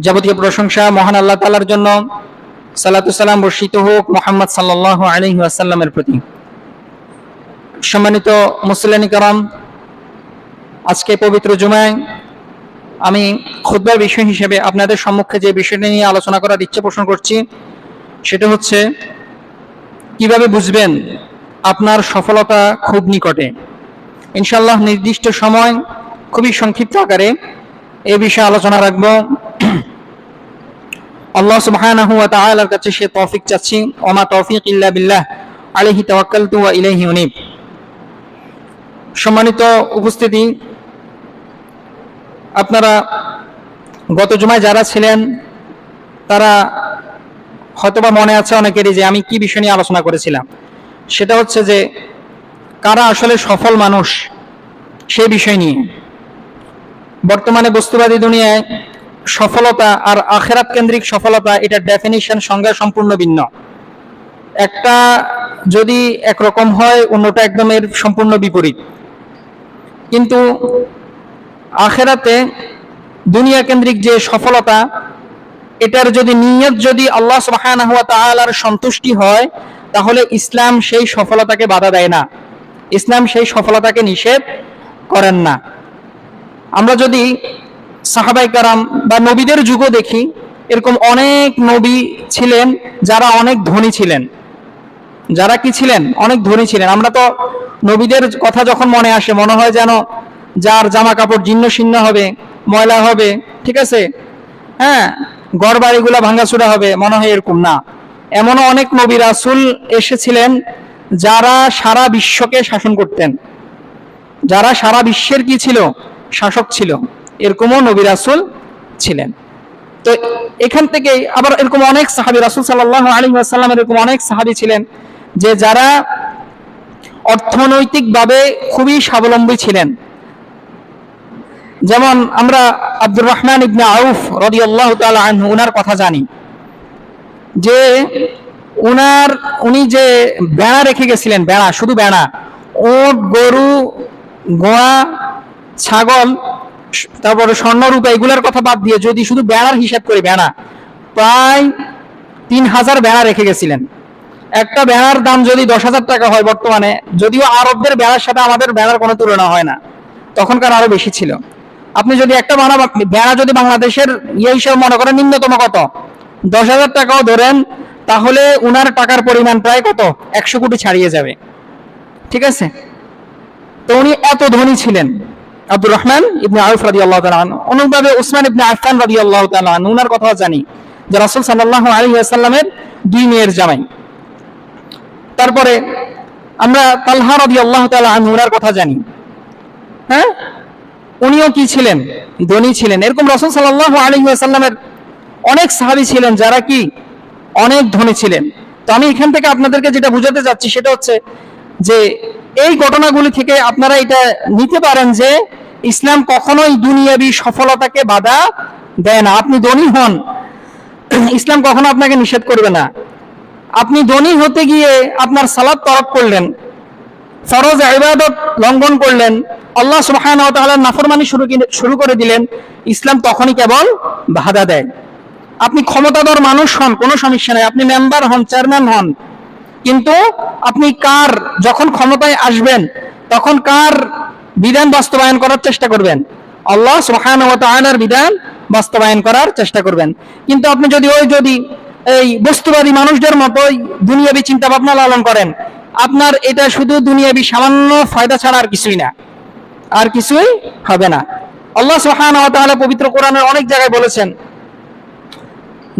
যাবতীয় প্রশংসা মহান আল্লাহ তাআলার জন্য। সালাতু সালাম বর্ষিত হোক মুহাম্মদ সাল্লাল্লাহু আলাইহি ওয়াসাল্লামের প্রতি। সম্মানিত মুসল্লিয়ান কিরাম, আজকে পবিত্র জুমায় আমি খুতবার বিষয় হিসেবে আপনাদের সম্মুখে যে বিষয়টি নিয়ে আলোচনা করার ইচ্ছে পোষণ করছি সেটা হচ্ছে কিভাবে বুঝবেন আপনার সফলতা খুব নিকটে। ইনশাআল্লাহ নির্দিষ্ট সময় খুবই সংক্ষিপ্ত আকারে এই বিষয়ে আলোচনা রাখবো। আল্লাহ সুবহানাহু ওয়া তাআলার কাছে সে তৌফিক চাচ্ছি। ওমা তৌফিক ইল্লা বিল্লাহ আলাইহি তাওয়াক্কালতু ওয়া ইলাইহি উনীব। সম্মানিত উপস্থিতি, আপনারা গত জুমায় যারা ছিলেন তারা হয়তোবা মনে আছে অনেকেরই যে আমি কি বিষয় নিয়ে আলোচনা করেছিলাম। সেটা হচ্ছে যে কারা আসলে সফল মানুষ সেই বিষয় নিয়ে। বর্তমানে বস্তুবাদী দুনিয়ায় সফলতা আর আখিরাত কেন্দ্রিক সফলতা, এটার ডেফিনিশন সংজ্ঞা সম্পূর্ণ ভিন্ন। একটা যদি একরকম হয় অন্যটা একদম এর সম্পূর্ণ বিপরীত। কিন্তু আখিরাতে দুনিয়া কেন্দ্রিক যে সফলতা, এটার যদি নিয়ত যদি আল্লাহ সুবহানাহু ওয়া তাআলার সন্তুষ্টি হয় তাহলে ইসলাম সেই সফলতাকে বাধা দেয় না, ইসলাম সেই সফলতাকে নিষেধ করেন না। আমরা যদি সাহাবায়ে কেরাম বা নবীদের যুগও দেখি, এরকম অনেক নবী ছিলেন যারা অনেক ধনী ছিলেন। যারা কি ছিলেন? অনেক ধনী ছিলেন। আমরা তো নবীদের কথা যখন মনে আসে মনে হয় যেন যার জামা কাপড় জীর্ণ শীর্ণ হবে, ময়লা হবে, ঠিক আছে, হ্যাঁ, ঘর বাড়িগুলা ভাঙাচোরা হবে, মনে হয় এরকম না। এমনও অনেক নবী রাসূল এসেছিলেন যারা সারা বিশ্বকে শাসন করতেন, যারা সারা বিশ্বের কি ছিল? শাসক ছিল। এরকমও নবী রাসূল ছিলেন। তো এখান থেকে আবার এরকম অনেক সাহাবী, রাসূল সাল্লাল্লাহু আলাইহি ওয়াসাল্লামের এরকম অনেক সাহাবী ছিলেন যে যারা অর্থনৈতিকভাবে খুবই স্বাবলম্বী ছিলেন। যেমন আমরা আব্দুর রহমান ইবনে আউফ রাদিয়াল্লাহু তাআলা আনহু, উনার কথা জানি যে উনি যে বেড়া রেখে গেছিলেন, বেড়া, শুধু বেড়া, ওট, গরু, গোয়া, ছাগল, তারপরে স্বর্ণরূপা, এগুলোর কথা বাদ দিয়ে যদি শুধু বেড়ার হিসাব করি, বেড়া প্রায় 3000 বেড়া রেখে গেছিলেন। একটা বেড়ার দাম যদি 10,000 টাকা হয় বর্তমানে, যদিও আরবদের বেড়ার সাথে আমাদের বেড়ার কোনো তুলনা হয় না, তখনকার আরো বেশি ছিল। আপনি যদি একটা বেড়া যদি বাংলাদেশের হিসেবে মনে করেন নিম্নতম কত 10,000 টাকাও ধরেন, তাহলে উনার টাকার পরিমাণ প্রায় কত 100 কোটি ছাড়িয়ে যাবে, ঠিক আছে। তো উনি এত ধনী ছিলেন আব্দুর রহমান ইবনে আউফ রাদিয়াল্লাহু তাআলা আনহু। অনুরূপভাবে উসমান ইবনে আফফান রাদিয়াল্লাহু তাআলা আনহু, উনার কথাও জানি, যে রাসূল সাল্লাল্লাহু আলাইহি ওয়াসাল্লামের 2 মেয়ের জামাই। তারপরে আমরা তালহা রাদিয়াল্লাহু তাআলা আনহু, উনার কথা জানি, হ্যাঁ, উনিও কি ছিলেন? ধনী ছিলেন। এরকম রাসূল সাল্লাল্লাহু আলাইহি ওয়াসাল্লামের অনেক সাহাবী ছিলেন যারা কি অনেক ধনী ছিলেন। তো আমি এখান থেকে আপনাদেরকে যেটা বুঝাতে যাচ্ছি সেটা হচ্ছে যে এই ঘটনাগুলি থেকে আপনারা এটা নিতে পারেন যে ইসলাম কখনোই দুনিয়াবী সফলতাকে বাধা দেয় না। আপনি ধনী হন, ইসলাম কখনো আপনাকে নিষেধ করবে না। আপনি ধনী হতে গিয়ে আপনার সালাত তরক করলেন, ফরজ ইবাদত লঙ্ঘন করলেন, আল্লাহ সুবহানাহু ওয়া তাআলার নাফরমানি শুরু করে দিলেন, ইসলাম তখনই কেবল বাধা দেয়। আপনি ক্ষমতাধর মানুষ হন, কোনো সমস্যা নাই, আপনি মেম্বার হন, চেয়ারম্যান হন, কিন্তু আপনি যখন ক্ষমতায় আসবেন তখন কার বিধান বাস্তবায়ন করার চেষ্টা করবেন? আল্লাহ সুবহানাহু ওয়া তাআলার বিধান বাস্তবায়ন করার চেষ্টা করবেন। কিন্তু আপনি যদি এই বস্তুবাদী মানুষদের মতোই দুনিয়াবী চিন্তা ভাবনা লালন করেন, আপনার এটা শুধু দুনিয়াবী সামান্য ফায়দা ছাড়া আর কিছুই না, আর কিছুই হবে না। আল্লাহ সুবহানাহু ওয়া তাআলা পবিত্র কোরআনের অনেক জায়গায় বলেছেন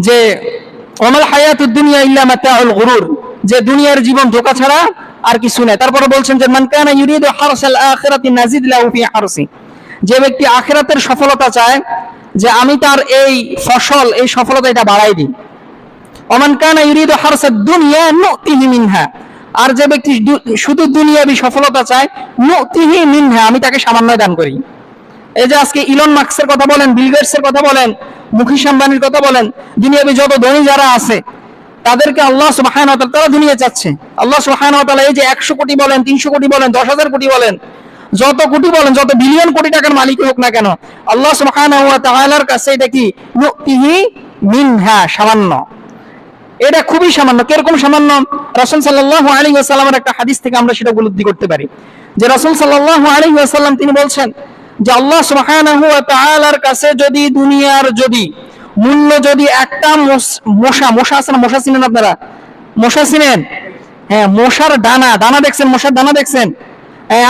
যে ওয়ামাল হায়াতুদ দুনিয়া ইল্লা মাতাউল গুরুর, যে দুনিয়ার জীবন ধোঁকা ছাড়া আর কিছু নেই। তারপরে বলছেন যে মান কানা ইউরিদু হারসাল আখিরাতি নাজিদ লাহু ফি হারসি, যে ব্যক্তি আখিরাতের সফলতা চায়, যে আমি তার এই ফসল, এই সফলতা এটা বাড়াই দিই। ওমান কানা ইউরিদু হারসাদ দুনিয়া নুতিহি মিনহা, আর যে ব্যক্তি শুধু দুনিয়াবী সফলতা চায়, নুতিহি মিনহা, আমি তাকে সামান্য দান করি। এই যে আজকে ইলন মাস্কের কথা বলেন, বিল গেটসের কথা বলেন, মুকেশ আম্বানির কথা বলেন, দুনিয়াবী যত ধনী যারা আছে তাদেরকে আল্লাহ সুবহানাহু ওয়া তাআলা, তারা দুনিয়া চাচ্ছে। আল্লাহ সুবহানাহু ওয়া তাআলা এই যে 100 কোটি বলেন, 300 কোটি বলেন, 10,000 কোটি বলেন, যত কোটি বলেন, যত বিলিয়ন কোটি টাকার মালিক হোক না কেন, আল্লাহ সুবহানাহু ওয়া তাআলার কাছে এটা কি নুতিহি মিনহা, সামান্য। এটা খুবই সামান্য। কিরকম সামান্য? রাসূল সাল্লাল্লাহু আলাইহি ওয়াসাল্লামের একটা হাদিস থেকে আমরা সেটা উপলব্ধি করতে পারি যে রাসূল সাল্লাল্লাহু আলাইহি ওয়াসাল্লাম তিনি বলছেন যে আল্লাহ সুবহানাহু ওয়া তাআলার কাছে যদি দুনিয়ার যদি মূল্য যদি একটা মশা আছে না, মশা চিনেন আপনারা? মশা চিনেন? হ্যাঁ, মশার ডানা, ডানা দেখছেন? মশার ডানা দেখছেন?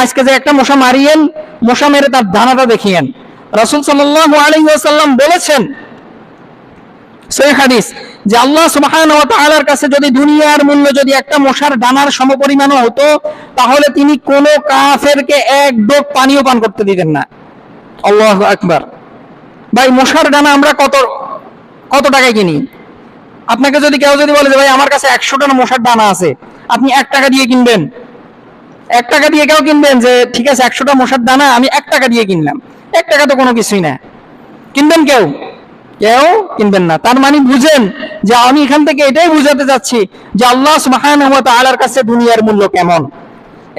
আজকে যে একটা মশা মারিয়েন, মশা মেরে তার ডানাটা দেখিয়েন। রাসূল সাল্লাল্লাহু আলাইহি ওয়াসাল্লাম বলেছেন সহিহ হাদিস যে আল্লাহ সুবহানাহু ওয়া তাআলার কাছে যদি দুনিয়ার মূল্য যদি একটা মশার ডানার সমপরিমাণও হতো, তাহলে তিনি কোন কাফেরকে এক ডোক পানিও পান করতে দিতেন না। আল্লাহু আকবার। ভাই, মশার ডানা আমরা কত টাকায় কিনি? আপনাকে যদি কেউ যদি বলে যে ভাই আমার কাছে 100টা মশার ডানা আছে, আপনি 1 টাকা দিয়ে কিনবেন? 1 টাকা দিয়ে কেউ কিনবেন যে ঠিক আছে 100টা মশার দানা আমি 1 টাকা দিয়ে কিনলাম? 1 টাকা তো কোনো কিছুই না। কিনবেন কেউ? কেউ কিনবেন না। তার মানে বুঝেন যে আমি এখান থেকে এটাই বুঝাতে যাচ্ছি যে আল্লাহ সুবহানাহু ওয়া তাআলার কাছে দুনিয়ার মূল্য কেমন।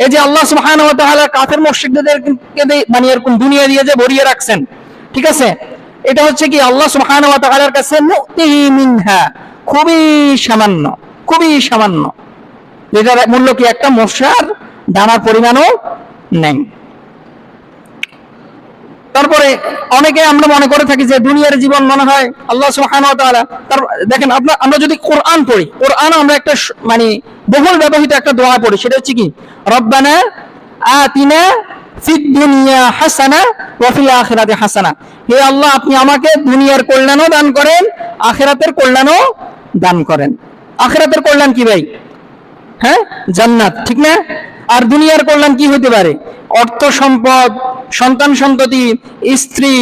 এই যে আল্লাহ সুবহানাহু ওয়া তাআলা কাফের মুশরিকদেরকে মানে এরকম দুনিয়া দিয়ে যে ভরিয়ে রাখছেন, ঠিক আছে, এটা হচ্ছে কি আল্লাহ সুবহানাহু ওয়া তাআলার কাছে নুতিহি মিনহা, খুবই সামান্য, খুবই সামান্য, যেটার মূল্য কি একটা মশার ডানার পরিমাণও নেই। তারপরে অনেকে আমরা মনে করে থাকি যে দুনিয়ার জীবন মনে হয় আল্লাহ সুবহানাহু ওয়া তাআলা। দেখেন আমরা যদি কোরআন পড়ি, কোরআন আমরা একটা মানে বহুল ব্যবহৃত একটা দোয়া পড়ি, সেটা হচ্ছে কি রব্বানা আতিনা ফিদ দুনিয়া হাসানা ওয়া ফিল আখিরাতি হাসানা। হে আল্লাহ, আপনি আমাকে দুনিয়ার কল্যাণও দান করেন, আখিরাতের কল্যাণও দান করেন। আখিরাতের কল্যাণ কি ভাই? হ্যাঁ, জান্নাত, ঠিক না? আর দুনিয়ার কল্যাণ কি হতে পারে? অর্থ সম্পদ, সন্তান সন্ততি, স্ত্রী,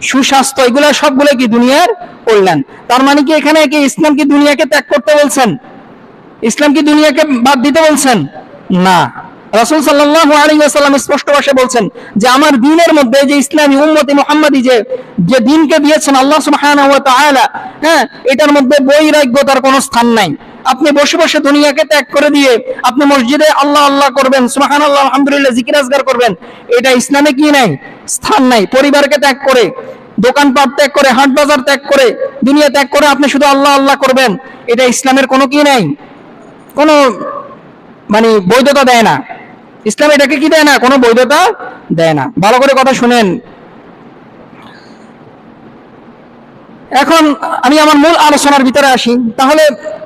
সুস্বাস্থ্য, এগুলা সবগুলো কি দুনিয়ার কল্যাণ। তার মানে কি এখানে কি ইসলাম কি দুনিয়াকে ত্যাগ করতে বলছেন? ইসলাম কি দুনিয়াকে বাদ দিতে বলছেন? না। রাসূল সাল্লাল্লাহু আলাইহি ওয়াসাল্লাম স্পষ্ট ভাষায় বলছেন যে আমার দ্বীনের মধ্যে যে ইসলামী উম্মতি মুহাম্মাদি যে দ্বীনকে দিয়েছেন আল্লাহ সুবহানাহু ওয়া তাআলা, হ্যাঁ, এটার মধ্যে বৈরাগ্যতার কোনো স্থান নাই। আপনি বসে বসে দুনিয়াকে ত্যাগ করে দিয়ে আপনি মসজিদে আল্লাহ আল্লাহ করবেন, সুবহানাল্লাহ আলহামদুলিল্লাহ জিকির আজগার করবেন, এটা ইসলামে কি নাই? স্থান নাই। পরিবারকে ত্যাগ করে, দোকানপাট ত্যাগ করে, হাট বাজার ত্যাগ করে, দুনিয়া ত্যাগ করে আপনি শুধু আল্লাহ আল্লাহ করবেন, এটা ইসলামের কোনো কি নাই, কোনো মানে বৈধতা দেয় না। ইসলাম এটাকে কি দেয় না? কোনো বৈধতা দেয় না। ভালো করে কথা শুনেন। এখন আমি আমার মূল আলোচনার ভিতরে আসি। তাহলে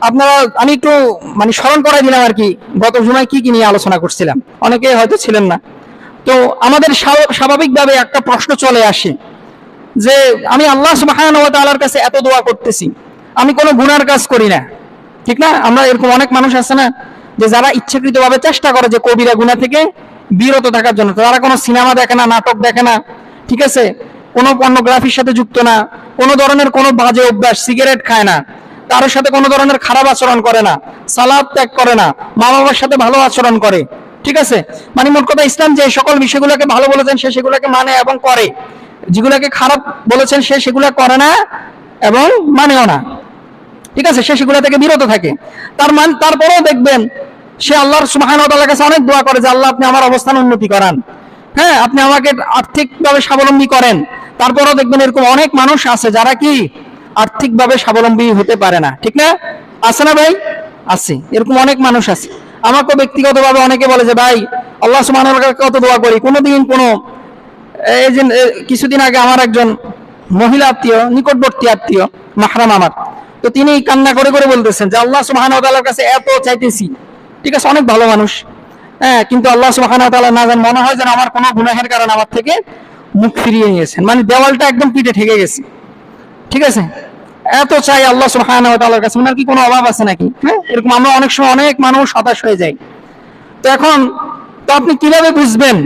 আপনারা, আমি একটু মানে স্মরণ করাই দিলাম আর কি গত জুমায় কি নিয়ে আলোচনা করছিলাম, অনেকে হয়তো ছিলেন না। তো আমাদের স্বাভাবিকভাবে একটা প্রশ্ন চলে আসে যে আমি আল্লাহ সুবহানাহু ওয়া তাআলার কাছে এত দোয়া করতেছি, আমি কোনো গুনার কাজ করি না, ঠিক না? আমরা এরকম অনেক মানুষ আছে না যে যারা ইচ্ছাকৃতভাবে চেষ্টা করে যে কবিরা গুনাহ থেকে বিরত থাকার জন্য। তারা কোনো সিনেমা দেখে না, নাটক দেখে না, ঠিক আছে, কোনো পর্নোগ্রাফির সাথে যুক্ত না, কোনো ধরনের কোনো বাজে অভ্যাস, সিগারেট খায় না, কারোর সাথে কোনো ধরনের খারাপ আচরণ করে না, সালাত ত্যাগ করে না, মা বাবার সাথে ভালো আচরণ করে, ঠিক আছে। মানে মোট কথা ইসলাম যে সকল বিষয়গুলোকে ভালো বলেছেন সে সেগুলোকে মানে এবং করে, যেগুলোকে খারাপ বলেছেন সে সেগুলো করে না এবং মানেও না, ঠিক আছে, সে সেগুলো থেকে বিরত থাকে। তারপরেও দেখবেন সে আল্লাহর সুবহানাহু ওয়া তাআলার কাছে অনেক দোয়া করে যে আল্লাহ আপনি আমার অবস্থান উন্নতি করান, হ্যাঁ, আপনি আমাকে আর্থিকভাবে স্বাবলম্বী করেন। তারপরেও দেখবেন এরকম অনেক মানুষ আছে যারা কি আর্থিকভাবে স্বাবলম্বী হতে পারে না, ঠিক না? আছে না ভাই? আছে, এরকম অনেক মানুষ আছে। আমাকে ব্যক্তিগতভাবে অনেকে বলে যে ভাই আল্লাহ সুবহানাহু ওয়া তাআলার কাছে কত দোয়া করি, কোনোদিন কোনো এই যে কিছুদিন আগে আমার একজন মহিলা আত্মীয়, নিকটবর্তী আত্মীয়, মাহরাম আমার, তো তিনি কান্না করে করে বলতেছেন যে আল্লাহ সুবহানাহু ওয়া তাআলার কাছে এত চাইতেছি, ঠিক আছে, অনেক ভালো মানুষ, হ্যাঁ, কিন্তু আল্লাহ সুবহানাহু ওয়া তাআলা না জান মনে হয় যেন আমার কোনো গুনাহের কারণে আমার থেকে মুখ ফিরিয়ে নিয়েছেন, মানে দেওয়ালটা একদম পিঠে ঠেকে গেছে, ঠিক আছে, এত চাই আল্লাহ সুবহানাহু ওয়া তাআলার কাছে, ওনার কি কোনো অভাব আছে নাকি? হ্যাঁ, এরকম আমরা অনেক সময় অনেক মানুষ হতাশ হয়ে যায়। তো এখন তো আপনি কিভাবে বুঝবেন?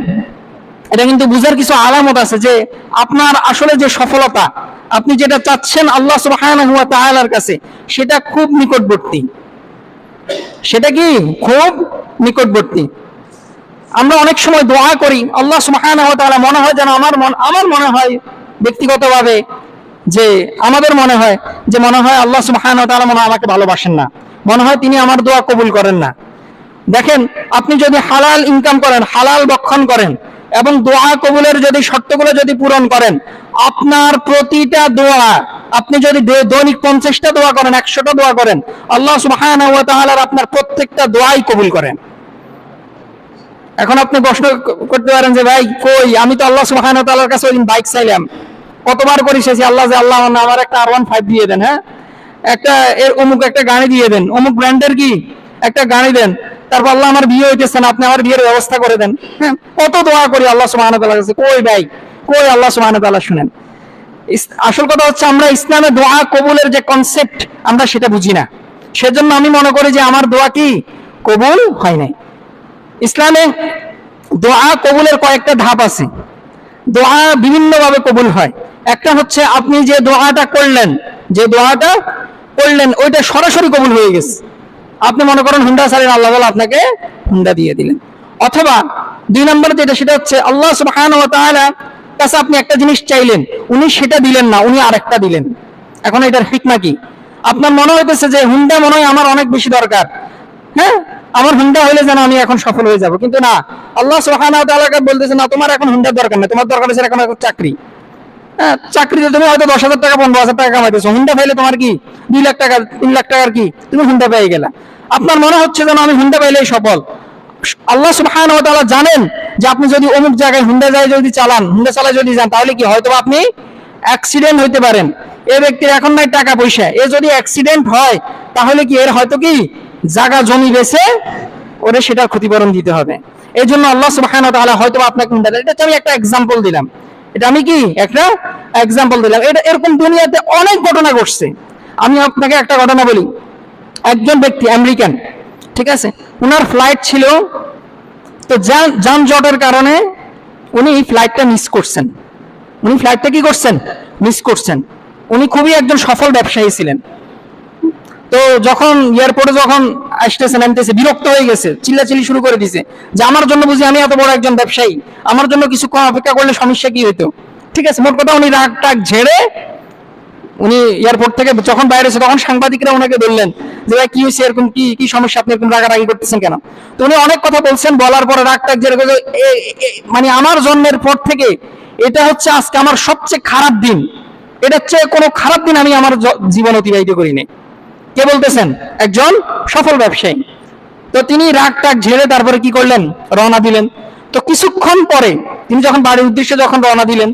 এটা কিন্তু বুঝার কিছু আলামত আছে যে আপনার আসলে যে সফলতা, আপনি যেটা চাচ্ছেন আল্লাহ সুবহানাহু ওয়া তাআলার কাছে, সেটা খুব নিকটবর্তী, সেটা কি খুব নিকটবর্তী। আমরা অনেক সময় দোয়া করি আল্লাহ সুবহানাহু ওয়া তাআলা, মনে হয় যেন আমার মনে হয় ব্যক্তিগতভাবে যে আমাদের মনে হয় যে আল্লাহ সুবহানাহু ওয়া তাআলা মনে হয় আমাকে ভালোবাসেন না, মনে হয় তিনি আমার দোয়া কবুল করেন না। দেখেন, আপনি যদি হালাল ইনকাম করেন, হালাল ভক্ষণ করেন এবং দোয়া কবুলের যদি শর্তগুলো যদি পূরণ করেন, আপনার প্রতিটা দোয়া, আপনি যদি দৈনিক 50টা দোয়া করেন, 100টা দোয়া করেন, আল্লাহ সুবহানাহু ওয়া তাআলা আপনার প্রত্যেকটা দোয়াই কবুল করেন। এখন আপনি প্রশ্ন করতে পারেন যে ভাই কই, আমি তো আল্লাহ সুবহানাহু ওয়া তাআলার কাছে ওইদিন বাইক চাইলাম, কতবার করে এসেছি আল্লাহ যে আল্লাহ আমার একটা R15 দিয়ে দেন, হ্যাঁ একটা এর অমুক একটা গাড়ি দিয়ে দেন, অমুক ব্র্যান্ডের কি একটা গাড়ি দেন, তারপর আল্লাহ আমার বিয়ে হইতেছে না, আপনি আমার বিয়ের ব্যবস্থা করে দেন। হ্যাঁ, কত দোয়া করি আল্লাহ সুবহানাহু ওয়া তাআলার কাছে, কই ভাই কই আল্লাহ সুবহানাহু ওয়া তাআলা শুনেন। আসল কথা হচ্ছে আমরা ইসলামে দোয়া কবুলের যে কনসেপ্ট আমরা সেটা বুঝি না, সেজন্য আমি মনে করি যে আমার দোয়া কি কবুল হয় নাই। ইসলামে দোয়া কবুলের কয়েকটা ধাপ আছে। দোয়া বিভিন্নভাবে কবুল হয়। একটা হচ্ছে আপনি যে দোয়াটা করলেন, ওইটা সরাসরি কবুল হয়ে গেছে। আপনি মনে করেন হুন্ডা চালিয়ে, আল্লাহ তাআলা আপনাকে হুন্ডা দিয়ে দিলেন। অথবা 2 নম্বর যেটা, সেটা হচ্ছে আল্লাহ সুবহানাহু ওয়া তাআলা কাছে আপনি একটা জিনিস চাইলেন, উনি সেটা দিলেন না, উনি আরেকটা দিলেন। এখন এটার হিকমা কি? আপনার মনে হইতেছে যে হুন্ডা মনে হয় আমার অনেক বেশি দরকার, হ্যাঁ আমার হুন্ডা হইলে যেন আমি এখন সফল হয়ে যাব, কিন্তু না, আল্লাহ সুবহানাহু ওয়া তাআলা বলতেছে না, তোমার এখন হুন্ডার দরকার না, তোমার দরকার হচ্ছে এখন একটা চাকরি। হ্যাঁ, চাকরিতে তুমি হয়তো 10,000 টাকা 15,000 টাকা কামাইতেছো, হুন্ডা পাইলে তোমার কি 2 লাখ টাকা 3 লাখ টাকার কি তুমি হুন্ডা পেয়ে গেলা। আপনার মনে হচ্ছে যেন আমি হুন্ডা পাইলেই সফল। আল্লাহ সুবহানাহু ওয়া তাআলা জানেন যে আপনি যদি অমুক জায়গায় হুন্ডা চালায় যদি যান, তাহলে কি হয়তো আপনি অ্যাক্সিডেন্ট হইতে পারেন। এই ব্যক্তির এখন নাই টাকা পয়সা, এ যদি অ্যাক্সিডেন্ট হয় তাহলে কি এর হয়তো কি জায়গা জমি বেচে ওরে সেটার ক্ষতিপূরণ দিতে হবে। এই জন্য আল্লাহ সুবহানাহু ওয়া তাআলা হয়তো আপনাকে হুন্ডা দেন। এটা আমি একটা এক্সাম্পল দিলাম, এটা এরকম দুনিয়াতে অনেক ঘটনা ঘটছে। আমি আপনাকে একটা ঘটনা বলি। একজন ব্যক্তি আমেরিকান, ঠিক আছে, ওনার ফ্লাইট ছিল, তো যানজটের কারণে উনি ফ্লাইটটা মিস করছেন। উনি খুবই একজন সফল ব্যবসায়ী ছিলেন। তো যখন এয়ারপোর্টে যখন নামতেছে, বিরক্ত হয়ে গেছে, চিল্লাচিল্লি শুরু করে দিছে যে আমার জন্য বুঝি, আমি এত বড় একজন ব্যবসায়ী, আমার জন্য কিছুক্ষণ অপেক্ষা করলে সমস্যা কি হইতো। ঠিক আছে, মোট কথা উনি রাগ টাগ ঝেড়ে উনি এয়ারপোর্ট থেকে যখন বাইরে এসে, তখন সাংবাদিকরা ওনাকে বললেন যে ভাই কি হয়েছে, এরকম কি সমস্যা, আপনি এরকম রাগারাগি করতেছেন কেন? তো উনি অনেক কথা বলছেন, বলার পরে রাগ টাগ ঝেড়ে মানে আমার জন্মের পর থেকে এটা হচ্ছে আজকে আমার সবচেয়ে খারাপ দিন, এটা হচ্ছে কোনো খারাপ দিন আমি আমার জীবন অতিবাহিত করিনি। কে বলতেছেন? একজন সফল ব্যবসায়ী। তো তিনি রাগ টাগ ঝেড়ে তারপরে কি করলেন, রওনা দিলেন। তো কিছুক্ষণ পরে তিনি যখন বাড়ির উদ্দেশ্যে রওনা দিলেন,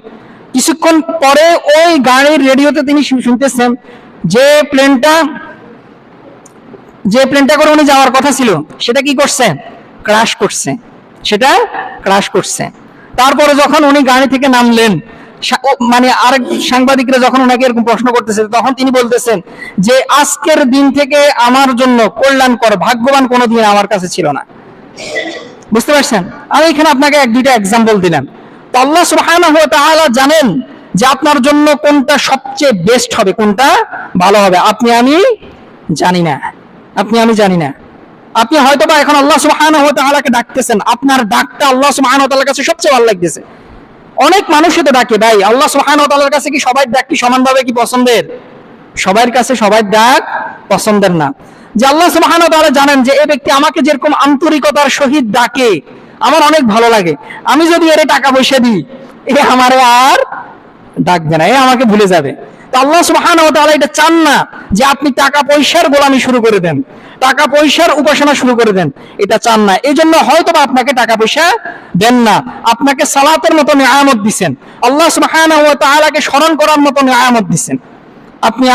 কিছুক্ষণ পরে ওই গাড়ির রেডিওতে তিনি শুনতেছেন যে প্লেনটা করে উনি যাওয়ার কথা ছিল, সেটা কি করছে, ক্র্যাশ করছে। তারপরে যখন উনি গাড়ি থেকে নামলেন, মানে আরেক সাংবাদিকরা যখন ওনাকে এরকম প্রশ্ন করতেছে, তখন তিনি বলতেছেন যে আজকের দিন থেকে আমার জন্য কল্যাণকর, ভাগ্যবান কোনো দিন আমার কাছে ছিল না। বুঝতে পারছেন? আমি এখানে আপনাকে 1-2টা এক্সাম্পল দিলাম। তো আল্লাহ সুবহানাহু ওয়া তাআলা জানেন যে আপনার জন্য কোনটা সবচেয়ে বেস্ট হবে, কোনটা ভালো হবে। আমি জানি না। আপনি হয়তো বা এখন আল্লাহ সুবহানাহু ওয়া তাআলাকে ডাকতেছেন, আপনার ডাকটা আল্লাহ সুবহানাহু ওয়া তাআলার কাছে সবচেয়ে ভালো লাগতেছে। অনেক মানুষই তো ডাকে ভাই, আল্লাহ সুবহানাহু ওয়া তাআলার কাছে কি সবাই ডাক কি সমানভাবে কি পছন্দের? সবার কাছে সবার ডাক পছন্দের না। যে আল্লাহ সুবহানাহু ওয়া তাআলা জানেন যে এই ব্যক্তি আমাকে যেরকম আন্তরিকতার সহিত ডাকে আমার অনেক ভালো লাগে, আমি যদি এর টাকা পয়সা দিই, এ আমারে আর ডাকবে না, এ আমাকে ভুলে যাবে। তো আল্লাহ সুবহানাহু ওয়া তাআলা এটা চান না যে আপনি টাকা পয়সার গোলামি শুরু করে দেন, টাকা পয়সার উপাসনা শুরু করে দেন, এটা চান না। এই জন্য হয়তো বা আপনাকে টাকা পয়সা দেন না, আপনাকে সালাতের মতো নিয়ামত দিচ্ছেন, আল্লাহ সুবহানাহু ওয়া তাআলাকে স্মরণ করার মতো নিয়ামত দিচ্ছেন,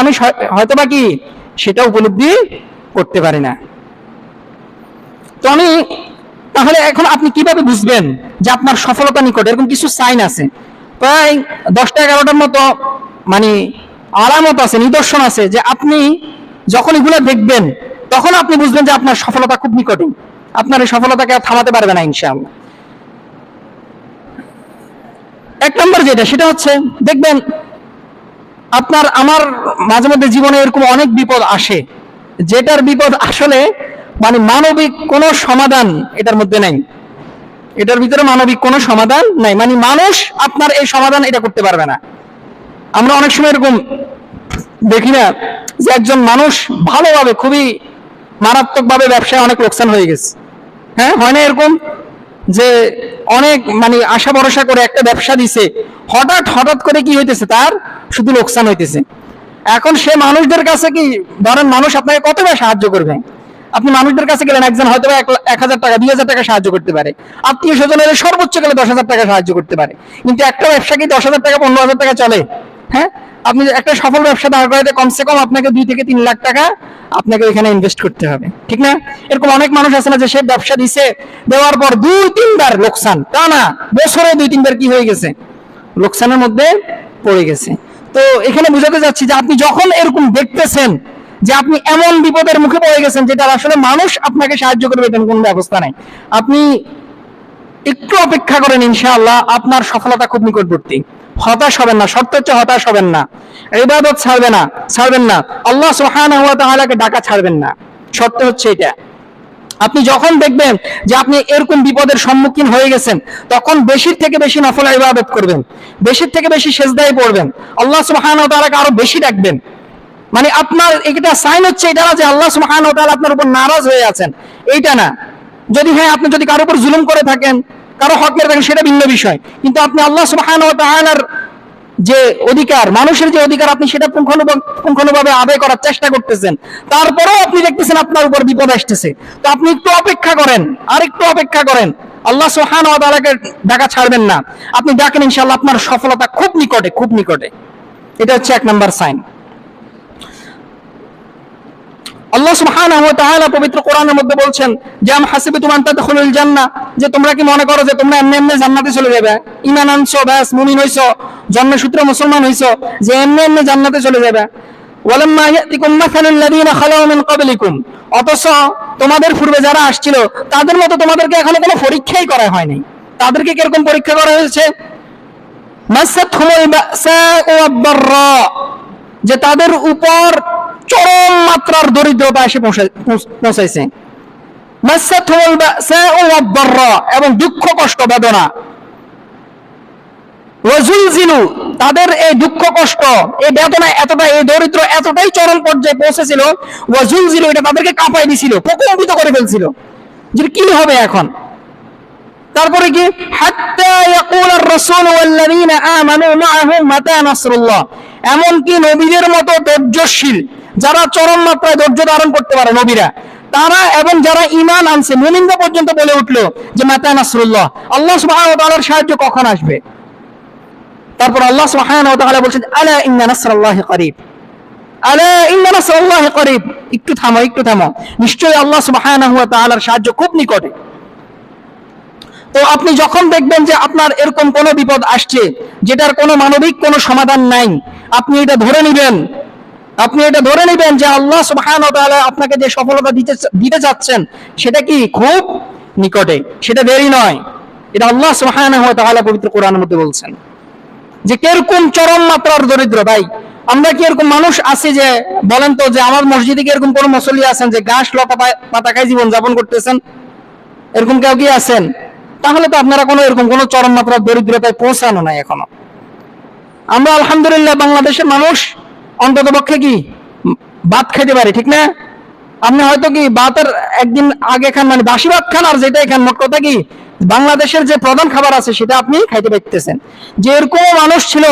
আমি হয়তো বা কি সেটা উপলব্ধি করতে পারি না। তো তাহলে এখন আপনি কিভাবে বুঝবেন যে আপনার সফলতা নিকট? এরকম কিছু সাইন আছে, প্রায় 10টা-11টার মতো মানে আলামত আছে, নিদর্শন আছে, যে আপনি যখন এগুলো দেখবেন তখন আপনি বুঝবেন যে আপনার সফলতা খুব নিকটে, আপনার এই সফলতাকে থামাতে পারবে না ইনশাআল্লাহ। 1 নম্বর যেটা, সেটা হচ্ছে দেখবেন আমার মাঝে মধ্যে জীবনে এরকম অনেক বিপদ আসে, যেটার বিপদ আসলে মানে মানবিক কোনো সমাধান এটার মধ্যে নাই, এটার ভিতরে মানবিক কোনো সমাধান নাই, মানে মানুষ আপনার এই সমাধান এটা করতে পারবে না। আমরা অনেক সময় এরকম দেখি না যে একজন মানুষ ভালোভাবে খুবই মারাত্মকভাবে ব্যবসায় অনেক লোকসান হয়ে গেছে, হ্যাঁ হয় না এরকম? যে অনেক মানে আশা ভরসা করে একটা ব্যবসা দিছে, হঠাৎ করে কি হইতেছে, তার শুধু লোকসান হইতেছে। এখন সে মানুষদের কাছে কি ধরেন, মানুষ আপনাকে কত টাকা সাহায্য করবে? আপনি মানুষদের কাছে গেলেন, একজন হয়তো 1,000 টাকা 2,000 টাকা সাহায্য করতে পারে, আত্মীয় স্বজনের সর্বোচ্চ গেলে 10,000 টাকা সাহায্য করতে পারে। কিন্তু একটা ব্যবসা কি 10,000 টাকা 15,000 টাকা চলে? হ্যাঁ, আপনি একটা সফল ব্যবসা দাঁড় করাতে কমসে কম আপনাকে 2 থেকে 3 লাখ টাকা আপনাকে এখানে ইনভেস্ট করতে হবে, ঠিক না? এরকম অনেক মানুষ আছে না, যে সে ব্যবসা দিছে, দেওয়ার পর 2-3 বার লোকসান, তা না বছরে 2-3 বার কি হয়ে গেছে, লোকসানের মধ্যে পড়ে গেছে। তো এখানে বুঝাতে যাচ্ছি যে আপনি যখন এরকম দেখতেছেন যে আপনি এমন বিপদের মুখে পড়ে গেছেন যেটা আসলে মানুষ আপনাকে সাহায্য করবে এমন কোনো ব্যবস্থা নাই, আপনি একটু অপেক্ষা করেন, ইনশাআল্লাহ আপনার সফলতা খুব নিকটবর্তী। হতাশ হবেন না, শর্ত হচ্ছে হতাশ হবেন না, ইবাদত ছাড়বেন না, আল্লাহ সুবহানাহু ওয়া তাআলাকে ডাকা ছাড়বেন না, শর্ত হচ্ছে এটা। আপনি যখন দেখবেন যে আপনি এরকম বিপদের সম্মুখীন হয়ে গেছেন, তখন বেশির থেকে বেশি নফল ইবাদত করবেন, বেশির থেকে বেশি সিজদায় পড়বেন, আল্লাহ সুবহানাহু ওয়া তাআলাকে আরো বেশি ডাকবেন। মানে আপনার এটা সাইন হচ্ছে এটা না যে আল্লাহ সুবহানাহু ওয়া তাআলা আপনার উপর নারাজ হয়ে আছেন, এইটা না। যদি হ্যাঁ, আপনি যদি কারোর উপর জুলুম করে থাকেন, কারো হক মেরে থাকেন, সেটা ভিন্ন বিষয়, কিন্তু আপনি আল্লাহ সুবহানাহু ওয়া তাআলার যে অধিকার, মানুষের যে অধিকার, আপনি সেটা পুঙ্খানুপুঙ্খভাবে আদায় করার চেষ্টা করতেছেন, তারপরেও আপনি দেখতেছেন আপনার উপর বিপদ আসতেছে। তো আপনি একটু অপেক্ষা করেন, আর একটু অপেক্ষা করেন, আল্লাহ সুবহানাহু ওয়া তাআলাকে ডাকা ছাড়বেন না। আপনি ডাকেন, ইনশাআল্লাহ আপনার সফলতা খুব নিকটে, খুব নিকটে। এটা হচ্ছে 1 নাম্বার সাইন। আল্লাহ সুবহানাহু ওয়া তাআলা পবিত্র কোরআনের মধ্যে বলছেন যে আম হাসিবতুম আন তাদখুলুল জান্নাহ, যে তোমরা কি মনে করো যে তোমরা এমনি এমনি জান্নাতে চলে যাবে? ঈমান আনছো, ব্যাস মুমিন হইছো, জন্মসূত্রে মুসলমান হইছো, যে এমনি এমনি জান্নাতে চলে যাবে? ওয়ালাম্মা ইয়াতিকুম মাসালুল লাযীনা খালাউ মিন ক্বাবলিকুম, অথচ তোমাদের পূর্বে যারা আসছিল তাদের মতো তোমাদেরকে এখনো কোনো পরীক্ষাই করা হয়নি। তাদেরকে কিরকম পরীক্ষা করা হয়েছে? মাসাতহুমুল বাসাউ ওয়াদ-দাররা, যে তাদের উপর চরম মাত্রার দরিদ্রতা এসে পৌঁছাইছে। মাসাতহুমুল বাসাউ ওয়াদ-দাররা, এবং দুঃখ কষ্ট বেদনা। ওয়াজুলজিলু, তাদের এই দুঃখ কষ্ট, এই বেদনা এতটাই, এই দরিদ্র এতটাই চরম পর্যায়ে পৌঁছেছিল, ওয়াজুলজিলু, এটা তাদেরকে কাঁপায় দিছিল, প্রকম্পিত করে ফেলছিল যে কি হবে এখন। তারপরে কি, হাত্তা ইয়াকুলার রাসূল ওয়াল্লাযীনা আমানু মাআহু মাতা নাসরুল্লাহ, এমন কি নবীদের মতো ধৈর্যশীল, যারা চরম মাত্রায় ধৈর্য ধারণ করতে পারে নবীরা, তারা এবং যারা ঈমান আনছে মুমিনরা পর্যন্ত বলে উঠলো যে মাতা নাসরুল্লাহ, আল্লাহ সুবহানাহু ওয়া তাআলার সাহায্য কখন আসবে। তারপর আল্লাহ সুবহানাহু ওয়া তাআলা বলেন আলা ইন্না নাসরাল্লাহি করিব, আলা ইন্না নাসরাল্লাহি করিব, একটু থামো, নিশ্চয়ই আল্লাহ সুবহানাহু ওয়া তাআলার সাহায্য খুব নিকটে। তো আপনি যখন দেখবেন যে আপনার এরকম কোনো বিপদ আসছে যেটার কোনো মানবিক কোনো সমাধান নাই, আপনি এটা ধরে নেবেন যে আল্লাহ সুবহানাহু ওয়া তাআলা আপনাকে যে সফলতা দিতে চাচ্ছেন সেটা কি খুব নিকটে, সেটা দেরি নয়। এটা আল্লাহ সুবহানাহু ওয়া তাআলা পবিত্র কোরআনের মধ্যে বলছেন যে কিরকম চরম মাত্রার দরিদ্র। ভাই, আমরা কি এরকম মানুষ আছি যে, বলেন তো, যে আমার মসজিদে কি এরকম কোনো মুসল্লি আছেন যে ঘাস লতা পাতা খাই জীবন যাপন করতেছেন? এরকম কেউ কি আছেন? তাহলে তো আপনারা কোনো এরকম কোনো চরম মাত্রার দরিদ্রতায় পৌঁছানো নাই এখনো। আমরা আলহামদুলিল্লাহ বাংলাদেশের মানুষ অন্তত পক্ষে কি ভাত খেতে পারি, ঠিক না? আপনি হয়তো কি ভাতের একদিন আগে খান, মানে বাসি ভাত খান, আর যেটাই খান, মোট কথা কি বাংলাদেশের যে প্রধান খাবার আছে সেটা আপনি খাইতে পারতেছেন। যে এরকম মানুষ ছিল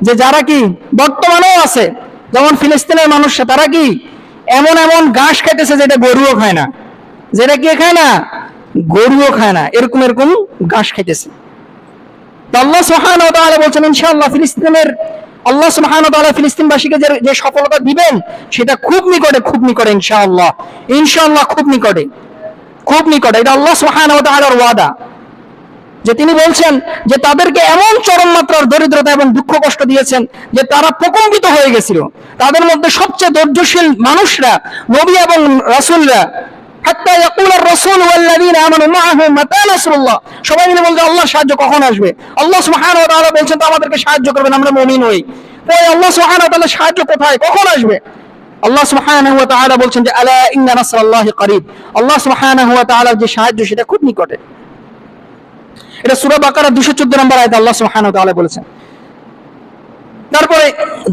যে যারা কি বর্তমানেও আছে, যেমন ফিলিস্তিনের মানুষ, তারা কি এমন ঘাস খাইতেছে যেটা গরুও খায় না, গরুও খায় না, এরকম ঘাস খাইতেছে। আল্লাহ সুবহানাহু ওয়া তাআলা বলছেন ইনশাআল্লাহ আল্লাহ সুবহানাহু ওয়া তাআলা ফিলিস্তিনবাসীকে যে সফলতা দিবেন সেটা খুব নিকটে ইনশাআল্লাহ খুব নিকটে। এটা আল্লাহ সুবহানাহু ওয়া তাআলার ওয়াদা, যে তিনি বলছেন যে তাদেরকে এমন চরম মাত্রার দরিদ্রতা এবং দুঃখ কষ্ট দিয়েছেন যে তারা প্রকম্পিত হয়ে গেছিল। তাদের মধ্যে সবচেয়ে ধৈর্যশীল মানুষরা, নবী এবং রাসূলরা, হাত্তা ইয়াকুলার রাসূল ওয়াল্লাযীনা আমানু মাআহু মাতা নাসরুল্লাহ, সবাই মিলে বলতে আল্লাহর সাহায্য কখন আসবে। আল্লাহ সুবহানাহু ওয়া তাআলা বলছেন তো আমাদেরকে সাহায্য করবেন, আমরা মুমিন হই। তাই আল্লাহ সুবহানাহু ওয়া তাআলার সাহায্য কোথায়, কখন আসবে? আল্লাহ সুবহানাহু ওয়া তাআলা বলছেন যে আলা ইন্না নাসরাল্লাহি করিব, আল্লাহ সুবহানাহু ওয়া তাআলার যে সাহায্য সেটা খুব নিকটে। এটা সূরা বাকারা 214 নম্বর আয়াতে আল্লাহ সুবহানাহু ওয়া তাআলা বলেছেন। তারপরে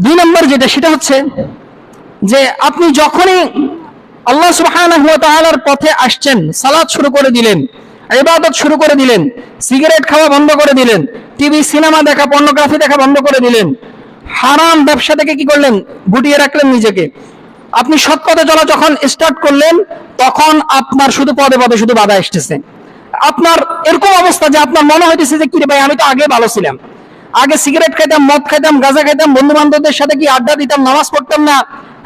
2 নম্বর যেটা, সেটা হচ্ছে যে আপনি যখনই আল্লাহ সুবহানাহু ওয়া তাআলার পথে আসছেন, সালাত শুরু করে দিলেন, ইবাদত শুরু করে দিলেন, সিগারেট খাওয়া বন্ধ করে দিলেন, টিভি সিনেমা দেখা, পর্নোগ্রাফি দেখা বন্ধ করে দিলেন, হারাম ব্যবসা থেকে কি করলেন, গুটিয়ে রাখলেন নিজেকে। আপনি সৎ পথে চলা যখন স্টার্ট করলেন, তখন আপনার শুধু পদে পদে শুধু বাধা আসতেছে। আপনার এরকম অবস্থা যে আপনার মনে হইতেছে যে কি রে ভাই, আমি তো আগে ভালো ছিলাম, আগে সিগারেট খাইতাম, মদ খাইতাম, গাঁজা খাইতাম, বন্ধু বান্ধবদের সাথে কি আড্ডা দিতাম, নামাজ পড়তাম না,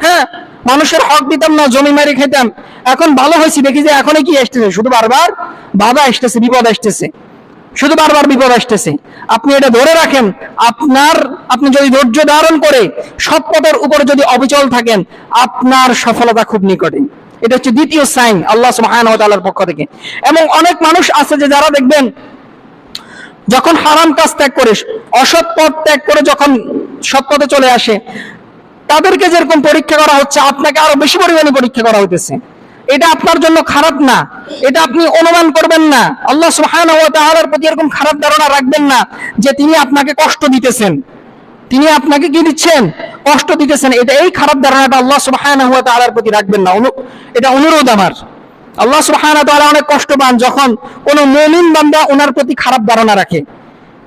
হ্যাঁ, মানুষের হক দিতাম না, জমি মারি খাইতাম, এখন ভালো হয়েছি, দেখি যে এখন কি আসতেছে, শুধু বারবার বাধা আসতেছে, বিপদ আসতেছে, শুধু বারবার বিপদ আসতেছে। আপনি এটা ধরে রাখেন, আপনি যদি ধৈর্য ধারণ করে সৎ পথের উপরে যদি অবিচল থাকেন, আপনার সফলতা খুব নিকটে। এটা হচ্ছে দ্বিতীয় সাইন আল্লাহ সুবহানাহু ওয়া তাআলার পক্ষ থেকে। এবং অনেক মানুষ আছে যে যারা দেখবেন যখন হারাম কাজ ত্যাগ করে, অসৎ পথ ত্যাগ করে যখন সৎ পথে চলে আসে, তাদেরকে যেরকম পরীক্ষা করা হচ্ছে, আপনাকে আরো বেশি পরিমাণে পরীক্ষা করা হইতেছে। এটা আপনার জন্য খারাপ না, এটা আপনি অনুমান করবেন না। আল্লাহ সুবহানাহু ওয়া তাআলার প্রতি এরকম খারাপ ধারণা রাখবেন না যে তিনি আপনাকে কষ্ট দিতেছেন, তিনি আপনাকে কি দিচ্ছেন, কষ্ট দিতেছেন। এটা এই খারাপ ধারণাটা আল্লাহ সুবহানাহু ওয়া তাআলার প্রতি রাখবেন না। এটা অনুরোধ আমার। আল্লাহ সুবহানাহু ওয়া তাআলা অনেক কষ্ট পান যখন কোন মুমিন বান্দা ওনার প্রতি খারাপ ধারণা রাখে।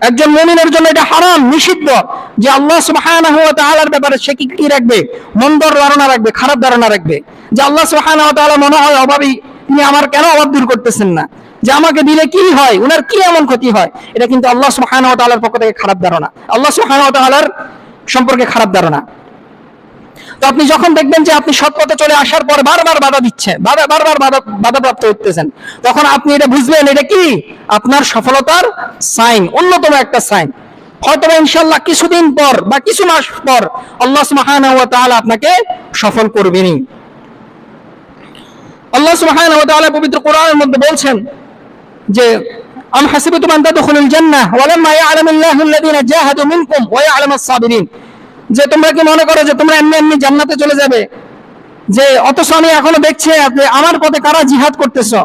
একজন মুমিনের জন্য এটা হারাম, নিষিদ্ধ যে আল্লাহ সুবহানাহু ওয়া তাআলার ব্যাপারে সে কি রাখবে, মন্দ ধারণা রাখবে, খারাপ ধারণা রাখবে, যে আল্লাহ সুবহানাহু ওয়া তাআলা মনে হয় অভাবী, তিনি আমার কেন অভাব দূর করতেছেন না, যে আমাকে দিলে কি হয়, উনার কি এমন ক্ষতি হয়। এটা কিন্তু আল্লাহ সুবহানাহু ওয়া তাআলার পক্ষ থেকে খারাপ ধারণা, আল্লাহ সুবহানাহু ওয়া তাআলার সম্পর্কে খারাপ ধারণা। তো আপনি যখন দেখবেন যে আপনি সৎ পথে চলে আসার পর বারবার বাধা দিচ্ছে, বারবার বাধাপ্রাপ্ত হতেছেন, তখন আপনি এটা বুঝবেন এটা কি আপনার সফলতার সাইন, অন্যতম একটা সাইন। হয়তো ইনশাআল্লাহ কিছুদিন পর বা কিছু মাস পর আল্লাহ সুবহানাহু ওয়া তাআলা আপনাকে সফল করবেনই। আল্লাহ সুবহানাহু ওয়া তাআলা পবিত্র কোরআনের মধ্যে বলছেন যে আম হাসিবতুম আন তাদখুলুল জান্নাহ ওয়া লাম্মা ইয়া'লামুল্লাহু আল্লাযীনা জাহাদু মিনকুম ওয়া ইয়া'লামাস সাবিরিন, যে তোমরা কি মনে করো যে তোমরা এমনি এমনি জান্নাতে চলে যাবে, যে অথচ আমি এখনো দেখছি আমার পথে কারা জিহাদ করতেছো,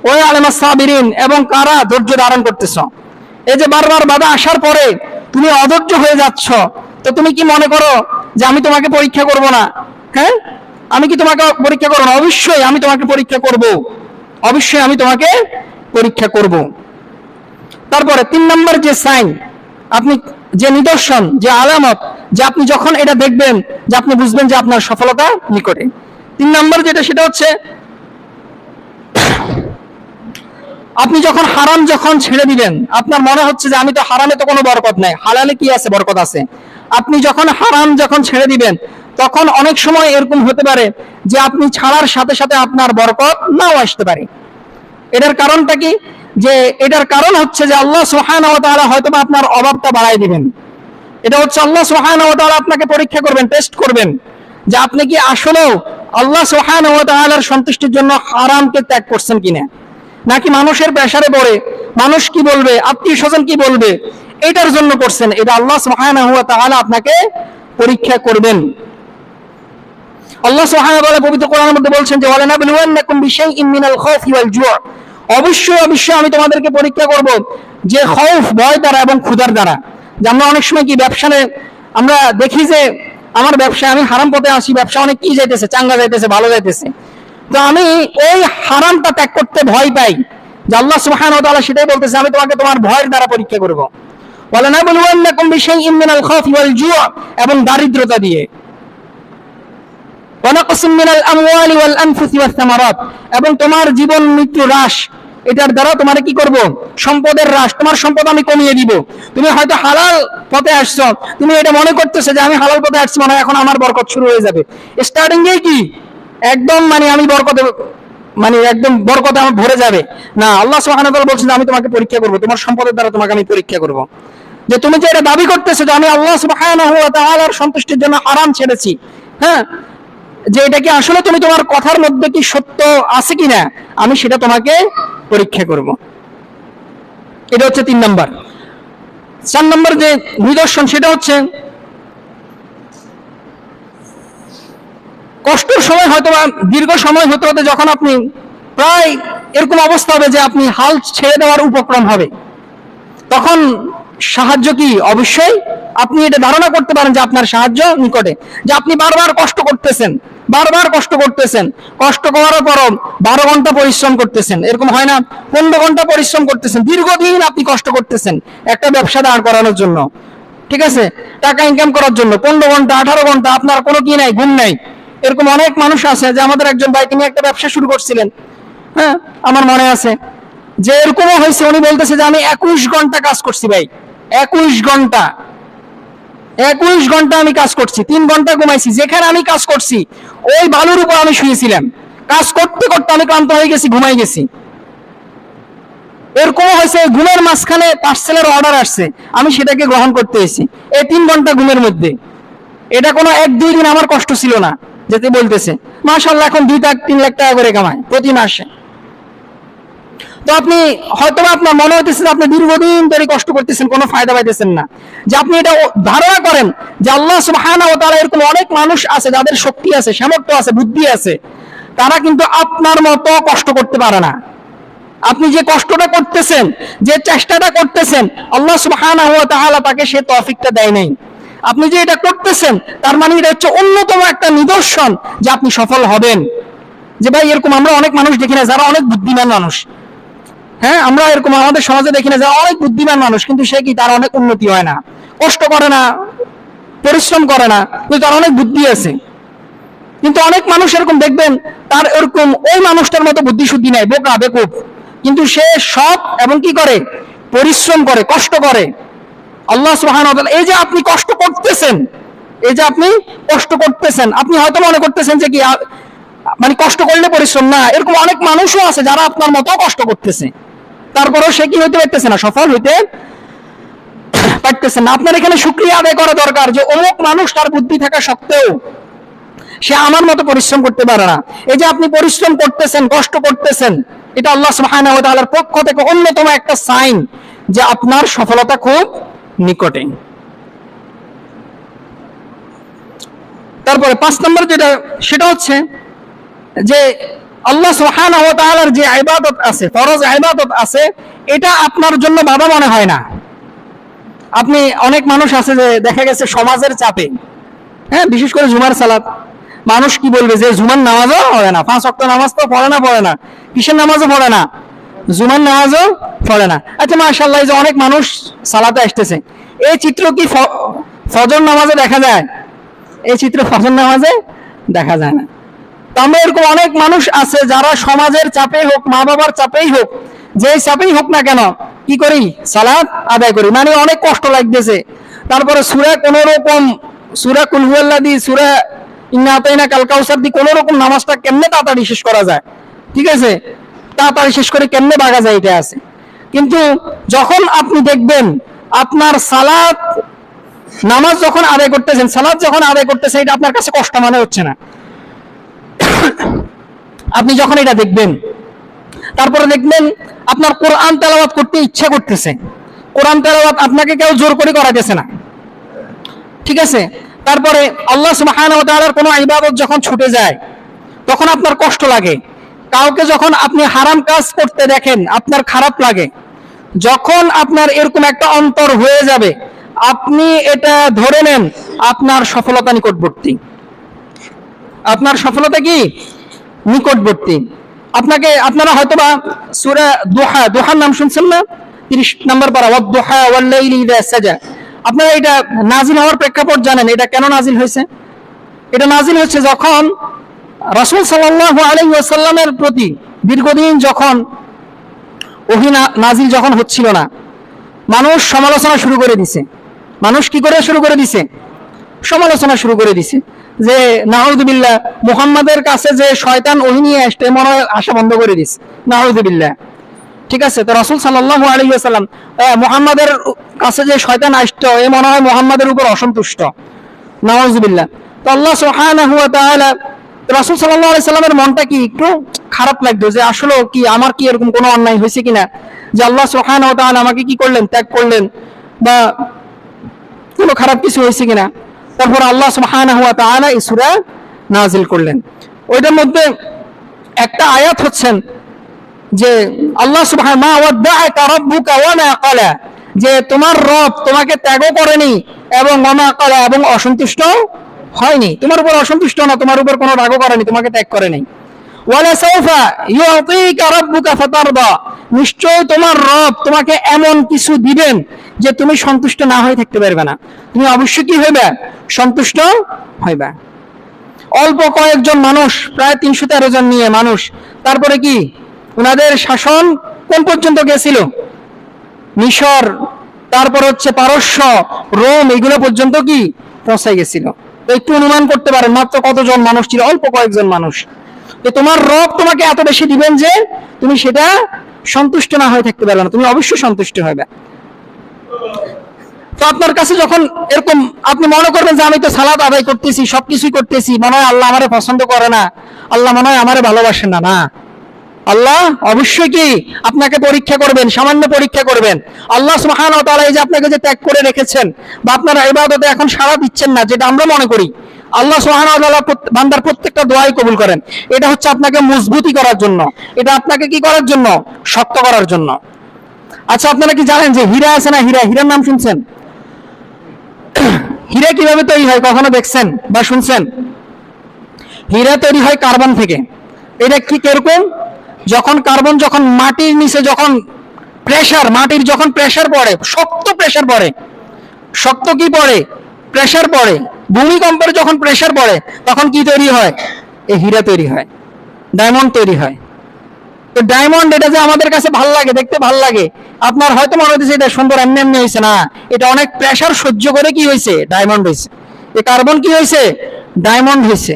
ওয়া ইয়া'লামাস সাবিরিন, এবং কারা ধৈর্য ধারণ করতেছো। এই যে বারবার বাধা আসার পরে তুমি অধৈর্য হয়ে যাচ্ছ, তো তুমি কি মনে করো যে আমি তোমাকে পরীক্ষা করব না? হ্যাঁ, আমি কি তোমাকে পরীক্ষা করব না? অবশ্যই আমি তোমাকে পরীক্ষা করব, অবশ্যই আমি তোমাকে পরীক্ষা করব। তারপরে 3 নম্বর যে সাইন, আপনি যে নিদর্শন, যে আলামত, যে আপনি যখন এটা দেখবেন যে আপনি বুঝবেন যে আপনার সফলতা নিকটে। 3 নম্বর যেটা, সেটা হচ্ছে আপনি যখন হারাম যখন ছেড়ে দিবেন, আপনার মনে হচ্ছে যে আমি তো হারামে তো কোনো বরকত নাই, হালালে কি আছে, বরকত আছে। আপনি যখন হারাম যখন ছেড়ে দিবেন, তখন অনেক সময় এরকম হতে পারে যে আপনি ছাড়ার সাথে সাথে আপনার বরকত নাও আসতে পারে। এটার কারণটা কি? যে এটার কারণ হচ্ছে যে আল্লাহ সুবহানাহু ওয়া তাআলা হয়তো আপনার অভাবটা বাড়ায় দিবেন। এটা হচ্ছে আল্লাহ সুবহানাহু ওয়া তাআলা আপনাকে পরীক্ষা করবেন, টেস্ট করবেন, যে আপনি কি আসলেও আল্লাহ সুবহানাহু ওয়া তাআলার সন্তুষ্টির জন্য হারামকে ত্যাগ করছেন কিনা, নাকি মানুষের প্রেসারে পড়ে, মানুষ কি বলবে, আত্মীয় স্বজন কি বলবে, এটার জন্য করছেন। এটা আল্লাহ সুবহানাহু ওয়া তাআলা আপনাকে পরীক্ষা করবেন। আল্লাহ সুবহানাহু ওয়া তাআলা পবিত্র কোরআনের মধ্যে বলছেন যে ওয়ালানাবলুওয়ান্নাকুম বিশাইইন মিনাল খাউফি ওয়াল জু', অবশ্যই অবশ্যই আমি তোমাদেরকে পরীক্ষা করব যে খৌফ, ভয় দ্বারা এবং ক্ষুধার দ্বারা। যে আমরা অনেক সময় কি ব্যবসায় আমরা দেখি যে আমার ব্যবসায় আমি হারাম পথে আসি, ব্যবসা অনেক কি যাইতেছে, চাঙ্গা যাইতেছে, ভালো যাইতেছে, তো আমি ওই হারামটা ত্যাগ করতে ভয় পাই। যে আল্লাহ সুবহানাহু ওয়া তাআলা সেটাই বলতেছে, আমি তোমাকে তোমার ভয়ের দ্বারা পরীক্ষা করব। ওয়ালানাবলুওয়ান্নাকুম বিশাইইন মিনাল খাউফি ওয়াল জু', এবং দারিদ্রতা দিয়ে, ওয়ানাকসিম মিনাল আমওয়ালি ওয়াল আনফুসি ওয়াস সামারাত, এবং তোমার জীবন মৃত্যু হ্রাস, এটার দ্বারা তোমার কি করব, সম্পদের হ্রাস, তোমার সম্পদ আমি কমিয়ে দিব। তুমি হয়তো হালাল পথে আসছো, তুমি এটা মনে করতেছো যে আমি হালাল পথে আসছি, মানে এখন আমার বরকত শুরু হয়ে যাবে। স্টার্টিং এ কি একদম আমি বরকতে একদম বরকতে আমার ভরে যাবে না। আল্লাহ সুবহানাহু ওয়া তাআলা বলছেন আমি তোমাকে পরীক্ষা করব, তোমার সম্পদের দ্বারা তোমাকে আমি পরীক্ষা করব। যে তুমি যে এটা দাবি করতেছো যে আমি আল্লাহ সুবহানাহু ওয়া তাআলার সন্তুষ্টির জন্য হারাম ছেড়েছি, হ্যাঁ, যে এটা কি আসলে তুমি তোমার কথার মধ্যে কি সত্য আছে কিনা, আমি সেটা তোমাকে পরীক্ষা করব। এটা হচ্ছে 3 নম্বর। 4 নম্বর যে নিদর্শন, সেটা হচ্ছে কষ্টের সময় হয়তো বা দীর্ঘ সময় হতে হতে যখন আপনি প্রায় এরকম অবস্থা হবে যে আপনি হাল ছেড়ে দেওয়ার উপক্রম হবে, তখন সাহায্য কি? অবশ্যই আপনি এটা ধারণা করতে পারেন যে আপনার সাহায্য নিকটে, যে আপনি বারবার কষ্ট করতেছেন, কষ্ট করার পরও 12 ঘন্টা পরিশ্রম করতেছেন, এরকম হয় না? 15 ঘন্টা পরিশ্রম করতেছেন, দীর্ঘদিন আপনি কষ্ট করতেছেন একটা ব্যবসা দাঁড় করানোর জন্য, ঠিক আছে, টাকা ইনকাম করার জন্য 15 ঘন্টা 18 ঘন্টা আপনার কোনো কি নাই, ঘুম নাই। এরকম অনেক মানুষ আছে, যে আমাদের একজন ভাই তিনি একটা ব্যবসা শুরু করছিলেন, হ্যাঁ আমার মনে আছে, যে এরকমও হয়েছে, উনি বলতেছে যে আমি 21 ঘন্টা কাজ করছি ভাই, 21 ঘন্টা আমি কাজ করছি, 3 ঘন্টা ঘুমাইছি। যেখানে আমি কাজ করছি ওই বালুর উপর আমি শুয়েছিলাম, কাজ করতে করতে আমি ক্লান্ত হয়ে গেছি, ঘুমাই গেছি। এরকম হয়েছে ঘুমের মাঝখানে পার্সেলের অর্ডার আসছে, আমি সেটাকে গ্রহণ করতে এসেছি এই 3 ঘন্টা ঘুমের মধ্যে। এটা কোনো 1-2 দিন আমার কষ্ট ছিল না, যেতে বলতেছে মাশাআল্লাহ এখন 2-3 লাখ টাকা করে কামায় প্রতি মাসে। তো আপনি হয়তো আপনার মনে হইতেছে যে আপনি দীর্ঘদিন ধরে কষ্ট করতেছেন, কোনো ফায়দা পাইতেছেন না, যে আপনি এটা ধারণা করেন যে আল্লাহ সুবহানাহু ওয়া তাআলা এরকম অনেক মানুষ আছে যাদের শক্তি আছে, সামর্থ্য আছে, বুদ্ধি আছে, তারা কিন্তু আপনার মতো কষ্ট করতে পারে না। আপনি যে কষ্টটা করতেছেন, যে চেষ্টাটা করতেছেন, আল্লাহ সুবহানাহু ওয়া তাআলা তাকে সে তৌফিকটা দেয় নাই। আপনি যে এটা করতেছেন তার মানে এটা হচ্ছে অন্যতম একটা নিদর্শন যে আপনি সফল হবেন। যে ভাই এরকম আমরা অনেক মানুষ দেখি না যারা অনেক বুদ্ধিমান মানুষ, হ্যাঁ আমরা এরকম আমাদের সমাজে দেখি না যারা অনেক বুদ্ধিমান মানুষ, কিন্তু সে কি তার অনেক উন্নতি হয় না, কষ্ট করে না, পরিশ্রম করে না, কিন্তু তার অনেক বুদ্ধি আছে। কিন্তু অনেক মানুষ এরকম দেখবেন তার এরকম ওই মানুষটার মতো বুদ্ধি শুদ্ধি নাই, বোকা বেকুব, কিন্তু সে সৎ এবং কি করে, পরিশ্রম করে, কষ্ট করে। আল্লাহ সুবহানাহু ওয়া তাআলা এই যে আপনি কষ্ট করতেছেন, আপনি হয়তো মনে করতেছেন যে কি মানে কষ্ট করলে পরিশ্রম না, এরকম অনেক মানুষও আছে যারা আপনার মতো কষ্ট করতেছে, তারপরেও সে কি হইতে পারতেছে না, সফল হইতে পারতেছে না। আপনার এখানে শুকরিয়া আদায় করা দরকার যে অমুক মানুষ তার বুদ্ধি থাকা সত্ত্বেও সে আমার মতো পরিশ্রম করতে পারে না। এই যে আপনি পরিশ্রম করতেছেন, কষ্ট করতেছেন, এটা আল্লাহ সুবহানাহু ওয়া তাআলার পক্ষ থেকে অন্যতম একটা সাইন যে আপনার সফলতা খুব নিকটে। তারপরে 5 নম্বর যেটা, সেটা হচ্ছে যে আল্লাহ সুবহানাহু ওয়া তাআলার যে ইবাদত আছে, ফরজ ইবাদত আছে, এটা আপনার জন্য বাধা মনে হয় না। আপনি অনেক মানুষ আছে যে দেখা গেছে সমাজের চাপে, হ্যাঁ বিশেষ করে জুমার সালাত, মানুষ কি বলবে যে জুমার নামাজও পড়ে না, 5 ওয়াক্ত নামাজ তো পড়ে না, কিসের নামাজও পড়ে না, জুমার নামাজও পড়ে না। আচ্ছা মাশাআল্লাহ, এই যে অনেক মানুষ সালাতে আসতেছে, এই চিত্র কি ফজর নামাজে দেখা যায়? এই চিত্র ফজর নামাজে দেখা যায় না। তো আমরা এরকম অনেক মানুষ আছে যারা সমাজের চাপে হোক, মা বাবার চাপেই হোক, যেই চাপেই হোক না কেন, কি করি, সালাত আদায় করি, মানে অনেক কষ্ট লাগতেছে। তারপরে সূরা কোন রকম, সূরা কুল হুয়াল্লাহ দি, সূরা ইন্না আতাইনা কাল কাউসার দি কোন রকম নামাজটা কেমনে তাড়াতাড়ি শেষ করা যায়, ঠিক আছে, তাড়াতাড়ি শেষ করে কেমনে ভাগা যায়, এটা আছে। কিন্তু যখন আপনি দেখবেন আপনার সালাত নামাজ যখন আদায় করতেছেন, সালাত যখন আদায় করতেছেন, এটা আপনার কাছে কষ্ট মনে হচ্ছে না। আপনি যখন এটা দেখবেন, তারপরে দেখবেন আপনার কোরআন তেলাওয়াত করতে ইচ্ছা করতেছে, কোরআন তেলাওয়াত আপনাকে কেউ জোর করে করাতেছে না, ঠিক আছে। তারপরে আল্লাহ সুবহানাহু ওয়া তাআলার কোনো ইবাদত যখন ছুটে যায় তখন আপনার কষ্ট লাগে। কাউকে যখন আপনি হারাম কাজ করতে দেখেন আপনার খারাপ লাগে। যখন আপনার এরকম একটা অন্তর হয়ে যাবে, আপনি এটা ধরে নেন আপনার সফলতা নিকটবর্তী, আপনার সফলতা কি নিকটবর্তী। আপনারা হয়তোবা সূরা দুহার নাম শুনছেন না, 30 নম্বর পারা, ওয়াদ-দুহা ওয়াল-লাইলি ইযা সাজা। আপনারা এটা নাজিল হওয়ার প্রেক্ষাপট জানেন, এটা কেন নাজিল হয়েছে? এটা নাজিল হচ্ছে যখন রাসূল সাল্লাল্লাহু আলাইহি ওয়াসাল্লামের প্রতি দীর্ঘদিন যখন ওহী নাজিল যখন হচ্ছিল না, মানুষ সমালোচনা শুরু করে দিছে। মানুষ কি করে শুরু করে দিছে? সমালোচনা শুরু করে দিছে যে নাউযুবিল্লাহ, মুহাম্মাদের কাছে যে শয়তান ওহী নিয়ে আসতে মনে হয় আশা বন্ধ করে দিছে, নাউযুবিল্লাহ, ঠিক আছে। তো রাসূল সাল্লাল্লাহু আলাইহি ওয়াসাল্লাম মুহাম্মাদের কাছে যে শয়তান আসতো এ মনে হয় মুহাম্মাদের উপর অসন্তুষ্ট, নাউযুবিল্লাহ। তো আল্লাহ সুবহানাহু ওয়া তাআলা রাসূল সাল্লাল্লাহু আলাইহি সাল্লামের মনটা কি একটু খারাপ লাগতো যে আসলে কি আমার কি এরকম কোনো অন্যায় হয়েছে কিনা, যে আল্লাহ সুবহানাহু ওয়া তাআলা আমাকে কি করলেন, ত্যাগ করলেন, বা কোনো খারাপ কিছু হয়েছে কিনা। তারপর আল্লাহ সুবহানাহু ওয়া তাআলা এই সূরা নাযিল করলেন। ওইটার মধ্যে একটা আয়াত হচ্ছেন যে আল্লাহ সুবহানাহু মা ওয়াদ্দাআকা রাব্বুকা ওয়া মা ক্বালা, যে তোমার রব তোমাকে ত্যাগও করেনি এবং ওমা ক্বালা এবং অসন্তুষ্ট হয়নি, তোমার উপর অসন্তুষ্ট না, তোমার উপর কোনো রাগও করেনি, তোমাকে ত্যাগ করেনি। ওয়ালা সাউফা ইউতিকা রাব্বুকা ফাতারদা, নিশ্চয় তোমার রব তোমাকে এমন কিছু দিবেন যে তুমি সন্তুষ্ট না হয়ে থাকতে পারবে না, তুমি অবশ্যই কি হইবে, সন্তুষ্ট হইবে। অল্প কয়েকজন মানুষ, প্রায় 313 জন নিয়ে মানুষ, তারপরে কি ওনাদের শাসন কোন পর্যন্ত গেছিল, মিশর, তারপর হচ্ছে পারস্য, রোম, এগুলো পর্যন্ত কি পৌঁছাই গেছিল। তো একটু অনুমান করতে পারেন মাত্র কতজন মানুষ ছিল, অল্প কয়েকজন মানুষ। তো তোমার রব তোমাকে এত বেশি দিবেন যে তুমি সেটা সন্তুষ্ট না হয়ে থাকতে পারবে না, তুমি অবশ্যই সন্তুষ্ট হবে। তো আপনার কাছে যখন এরকম আপনি মনে করবেন যে আমি তো সালাত আদায় করতেছি, সবকিছুই করতেছি, মনে হয় আল্লাহ আমারে পছন্দ করে না, আল্লাহ মনে হয় আমারে ভালোবাসেন না, না, আল্লাহ অবশ্যই কি আপনাকে পরীক্ষা করবেন, সামান্য পরীক্ষা করবেন। আল্লাহ সুবহানাহু ওয়া তাআলা এই যে আপনাকে যে ত্যাগ করে রেখেছেন বা আপনার ইবাদতে এখন সাড়া দিচ্ছেন না, যেটা আমরা মনে করি, আল্লাহ সুবহানাহু ওয়া তাআলা বান্দার প্রত্যেকটা দোয়াই কবুল করেন। এটা হচ্ছে আপনাকে মজবুতি করার জন্য, এটা আপনাকে কি করার জন্য, শক্ত করার জন্য। আচ্ছা, আপনারা কি জানেন যে হীরা আছে না, হীরার নাম শুনছেন? হীরা কিভাবে তৈরি হয় কখনো দেখছেন বা শুনছেন? হীরা তৈরি হয় কার্বন থেকে। এটা কি কিরকম, যখন কার্বন যখন মাটির নিচে যখন প্রেসার, মাটির যখন প্রেসার পড়ে, শক্ত প্রেসার পড়ে, শক্ত কি পড়ে, প্রেসার পড়ে, ভূমিকম্পের যখন প্রেসার পড়ে তখন কি তৈরি হয়, এই হীরা তৈরি হয়, ডায়মন্ড তৈরি হয়। তো ডায়মন্ড এটা যে আমাদের কাছে ভাল লাগে, দেখতে ভাল লাগে, আপনার হয়তো মনে হচ্ছে এটা সুন্দর এমনি এমনি হয়েছে, না, এটা অনেক প্রেসার সহ্য করে কি হয়েছে, ডায়মন্ড হয়েছে। এই কার্বন কি হয়েছে, ডায়মন্ড হয়েছে।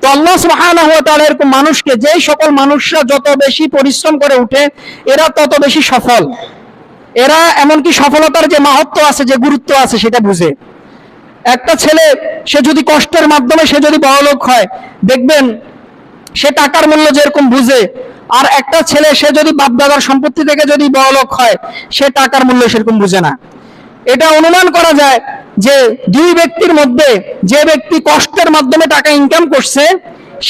তো আল্লাহ সুবহানাহু ওয়া তাআলা এরকম মানুষকে, যে সকল মানুষরা যত বেশি পরিশ্রম করে উঠে এরা তত বেশি সফল, এরা এমনকি সফলতার যে মাহাত্ম্য আছে, যে গুরুত্ব আছে সেটা বুঝে। একটা ছেলে সে যদি কষ্টের মাধ্যমে সে যদি বড়লোক হয়, দেখবেন সে টাকার মূল্য যেরকম বুঝে, আর একটা ছেলে সে যদি বাপদাদার সম্পত্তি থেকে যদি বড়লোক হয় সে টাকার মূল্য সেরকম বুঝে না। এটা অনুমান করা যায় যে দুই ব্যক্তির মধ্যে যে ব্যক্তি কষ্টের মাধ্যমে টাকা ইনকাম করছে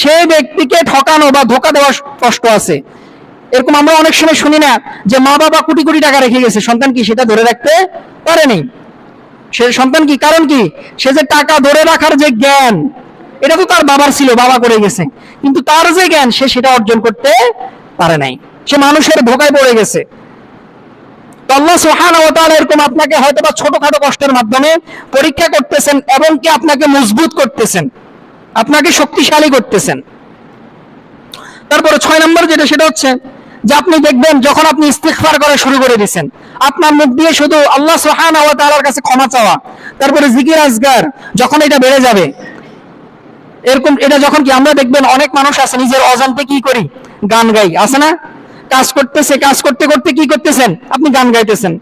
সেই ব্যক্তিকে ঠকানো বা ধোকা দেওয়া কষ্ট আছে। এরকম আমরা অনেক সময় শুনি না যে মা বাবা কোটি কোটি টাকা রেখে গেছে, সন্তান কি সেটা ধরে রাখতে পারেনি, সে সন্তান কি, কারণ কি, সে যে টাকা ধরে রাখার যে জ্ঞান এটা তো তার বাবার ছিল, বাবা করে গেছে, কিন্তু তার যে জ্ঞান সে সেটা অর্জন করতে পারে নাই, সে মানুষের ধোকায় পড়ে গেছে। তো আল্লাহ সুবহানাহু ওয়া তাআলা এরকম আপনাকে হয়তোবা ছোটখাটো কষ্টের মাধ্যমে পরীক্ষা করতেছেন এবং কি আপনাকে মজবুত করতেছেন, আপনাকে শক্তিশালী করতেছেন। তারপরে 6 নম্বর যেটা, সেটা হচ্ছে যে আপনি দেখবেন যখন আপনি ইস্তিগফার করা শুরু করে দিয়েছেন, আপনার মুখ দিয়ে শুধু আল্লাহ সুবহানাহু ওয়া তাআলার কাছে ক্ষমা চাওয়া, তারপরে জিকির আজগার যখন এটা বেড়ে যাবে, এরকম এটা যখন কি আমরা দেখবেন অনেক মানুষ আছে নিজের অজান্তে কি করি, গান গাই, আছে না, কাজ করতেছে, কাজ করতে করতে কি করতেছেন, আপনি গান গাইতেছেন।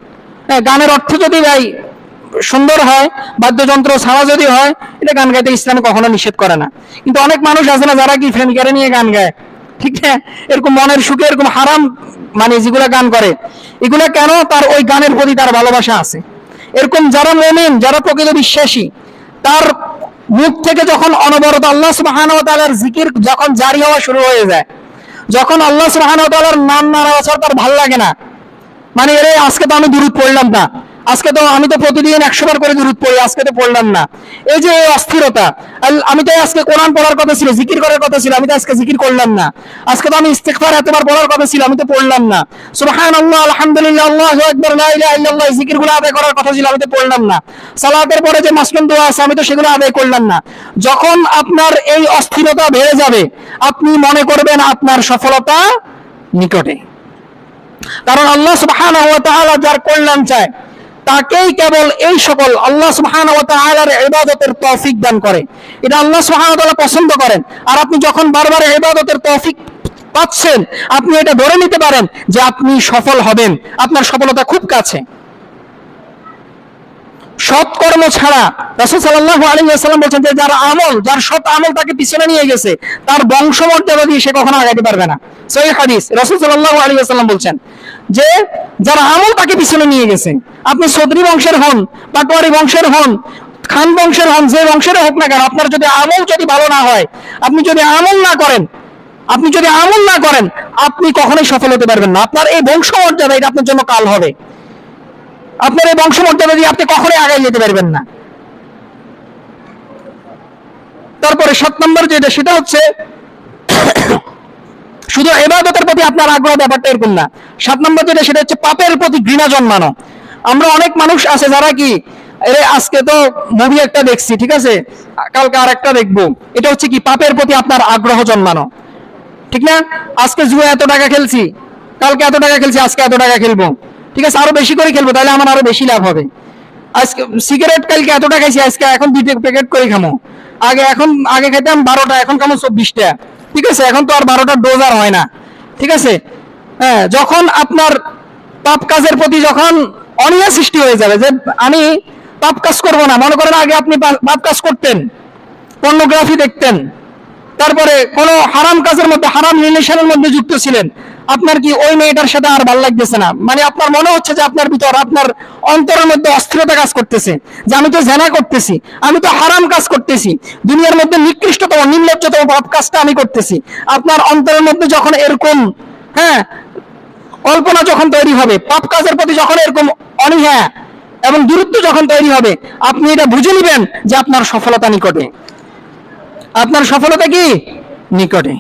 হ্যাঁ, গানের অর্থ যদি ভাই সুন্দর হয়, বাদ্যযন্ত্র ছাড়া যদি হয়, এটা গান গাইতে ইসলামে কখনো নিষেধ করে না। কিন্তু অনেক মানুষ আছে না যারা কি ফ্রেন্ডকে নিয়ে গান গায়, ঠিক না, এরকম মনের সুখে এরকম হারাম মানে যেগুলা গান করে, এগুলা কেন, তার ওই গানের প্রতি তার ভালোবাসা আছে। এরকম যারা মুমিন, যারা প্রকৃত বিশ্বাসী, তার মুখ থেকে যখন অনবরত আল্লাহ সুবহানাহু ওয়া তাআলার জিকির যখন জারি হওয়া শুরু হয়ে যায়, যখন আল্লাহ সুবহানাহু ওয়া তাআলার নাম না নেওয়া ছাড়া তার ভালো লাগে না, মানে এর আজকে তো আমি দুরূদ পড়লাম না, আজকে তো আমি তো প্রতিদিন 100 বার করে দুরূদ পড়ি, আজকে তো পড়লাম না, এই যে অস্থিরতা, আমি তো আজকে কোরআন পড়ার কথা ছিল, জিকির করার কথা ছিল, আমি তো আজকে জিকির করলাম না, আজকে তো আমি ইস্তিগফার এতবার পড়ার কথা ছিল, আমি তো পড়লাম না, সুবহানাল্লাহ, আলহামদুলিল্লাহ, আল্লাহু আকবার, লা ইলাহা ইল্লাল্লাহ, জিকিরগুলো আদায় করার কথা ছিল, আমি তো পড়লাম না, সালাতের পরে যে মাসনুন দোয়া আছে আমি তো সেগুলো আদায় করলাম না। যখন আপনার এই অস্থিরতা বেড়ে যাবে, আপনি মনে করবেন আপনার সফলতা নিকটে, কারণ আল্লাহ সুবহানাহু ওয়া তাআলা যার কল্যাণ চায় তাকেই কেবল এই সকল আল্লাহ সুবহানাহু ওয়া তাআলার ইবাদতের তৌফিক দান করে, এটা আল্লাহ সুবহানাহু ওয়া তাআলা পছন্দ করেন। আর আপনি যখন বারবার ইবাদতের তৌফিক পাচ্ছেন, আপনি এটা ধরে নিতে পারেন যে আপনি সফল হবেন, আপনার সফলতা খুব কাছে। সৎ কর্ম ছাড়া রাসূল সাল্লাল্লাহু আলাইহি ওয়াসাল্লাম বলেন যে যার আমল, যার সৎ আমল তাকে পিছনে নিয়ে গেছে, তার বংশমর্যাদা দিয়ে সে কখনো আগাতে পারবে না। সহিহ হাদিস, রাসূল সাল্লাল্লাহু আলাইহি ওয়াসাল্লাম বলেন যে যার আমল তাকে পিছনে নিয়ে গেছে, আপনি চৌধুরী বংশের হন, পাটোয়ারি বংশের হন, খান বংশের হন, যে বংশের হোক না কেন, আপনার যদি আমল যদি ভালো না হয়, আপনি যদি আমল না করেন, আপনি কখনোই সফল হতে পারবেন না। আপনার এই বংশমর্যাদা এটা আপনার জন্য কাল হবে। আপনার এই বংশমর্যাদা দিয়ে আপনি কখনোই আগায় যেতে পারবেন না। তারপরে 7 নম্বর যেটা, সেটা হচ্ছে শুধু ইবাদতের প্রতি আপনার আগ্রহ, ব্যাপারটা এরকম না। 7 নম্বর যেটা, সেটা হচ্ছে পাপের প্রতি ঘৃণা জন্মানো। আমরা অনেক মানুষ আছে যারা কি, আজকে তো মুভি একটা দেখছি, ঠিক আছে, কালকে আর একটা দেখবো, এটা হচ্ছে কি পাপের প্রতি আপনার আগ্রহ জন্মানো, ঠিক না? আজকে জুয়া এত টাকা খেলছি, কালকে এত টাকা খেলছি, আজকে এত টাকা খেলবো, ঠিক আছে, আরো বেশি করে খেলবো, তাহলে আমার আরো বেশি লাভ হবে। আজকে সিগারেট কালকে এত টাকা খাইছি, আজকে এখন 2 প্যাকেট করে খামো। আগে খেতাম 12টা, এখন খামো 24টা, ঠিক আছে, এখন তো আর 12টার ডোজ আর হয় না, ঠিক আছে। হ্যাঁ, যখন আপনার পাপ কাজের প্রতি যখন অনীহা সৃষ্টি হয়ে যাবে, যে আমি পাপ কাজ করবো না, মনে করেন আগে আপনি পাপ কাজ করতেন, পর্নোগ্রাফি দেখতেন, তারপরে কোনো হারাম কাজের মধ্যে, হারাম রিলেশনের মধ্যে যুক্ত ছিলেন, আপনার কি ওই মেয়েটার সাথে আর ভালো লাগতেছে না, মানে আপনার মনে হচ্ছে যে আপনার ভিতর, আপনার অন্তরের মধ্যে অস্থিরতা কাজ করতেছে, যে আমি তো জেনা করতেছি, আমি তো হারাম কাজ করতেছি, দুনিয়ার মধ্যে নিকৃষ্টতম, নির্লজ্জতম পাপ কাজটা আমি করতেছি। আপনার অন্তরের মধ্যে যখন এরকম, হ্যাঁ, কল্পনা যখন তৈরি হবে, পাপ কাজের প্রতি যখন এরকম অনীহা এবং দূরত্ব যখন তৈরি হবে, আপনি এটা বুঝে নেবেন যে আপনার সফলতা নিকটে, আপনার সফলতা কি নিকটে।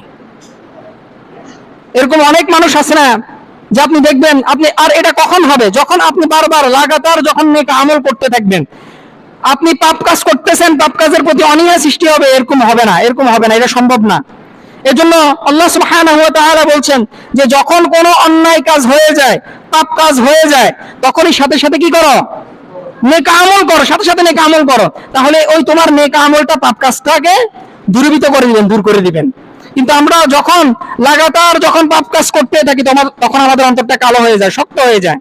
এরকম অনেক মানুষ আছে না, যে আপনি দেখবেন, আপনি, আর এটা কখন হবে, যখন আপনি বারবার লাগাতার যখন নেক আমল করতে থাকবেন। আপনি পাপ কাজ করতেছেন, পাপ কাজের প্রতি অনীহা সৃষ্টি হবে, এরকম হবে না, এরকম হবে না, এটা সম্ভব না। এজন্য আল্লাহ সুবহানাহু ওয়া তাআলা বলছেন যে যখন কোনো অন্যায় কাজ হয়ে যায়, পাপ কাজ হয়ে যায়, তখনই সাথে সাথে কি করো, নেক আমল করো, সাথে সাথে নেক আমল করো, তাহলে ওই তোমার নেক আমলটা পাপ কাজটাকে দূরীভূত করে দিবেন, দূর করে দিবেন। কিন্তু আমরা যখন লাগাতার যখন পাপ কাজ করতে থাকি, তখন আমাদের অন্তরটা কালো হয়ে যায়, শক্ত হয়ে যায়।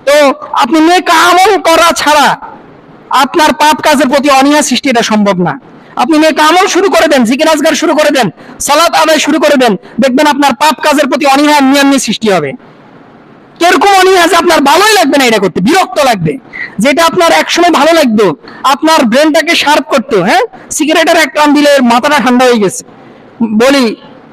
তো আপনি নেক আমল করা ছাড়া আপনার পাপ কাজের প্রতি অনীহা সৃষ্টি, এটা সম্ভব না। আপনি নেক আমল শুরু করে দেন, জিকির আজকার শুরু করে দেন, সালাত আদায় শুরু করে দেন, দেখবেন আপনার পাপ কাজের প্রতি অনীহা এমনি সৃষ্টি হবে। কিরকম অনীহা, যে আপনার ভালোই লাগবে না এটা করতে, বিরক্ত লাগবে। যেটা আপনার একসময় ভালো লাগতো, আপনার ব্রেনটাকে শার্প করতো, হ্যাঁ, সিগারেটের এক টান দিলে মাথাটা ঠান্ডা হয়ে গেছে, বলি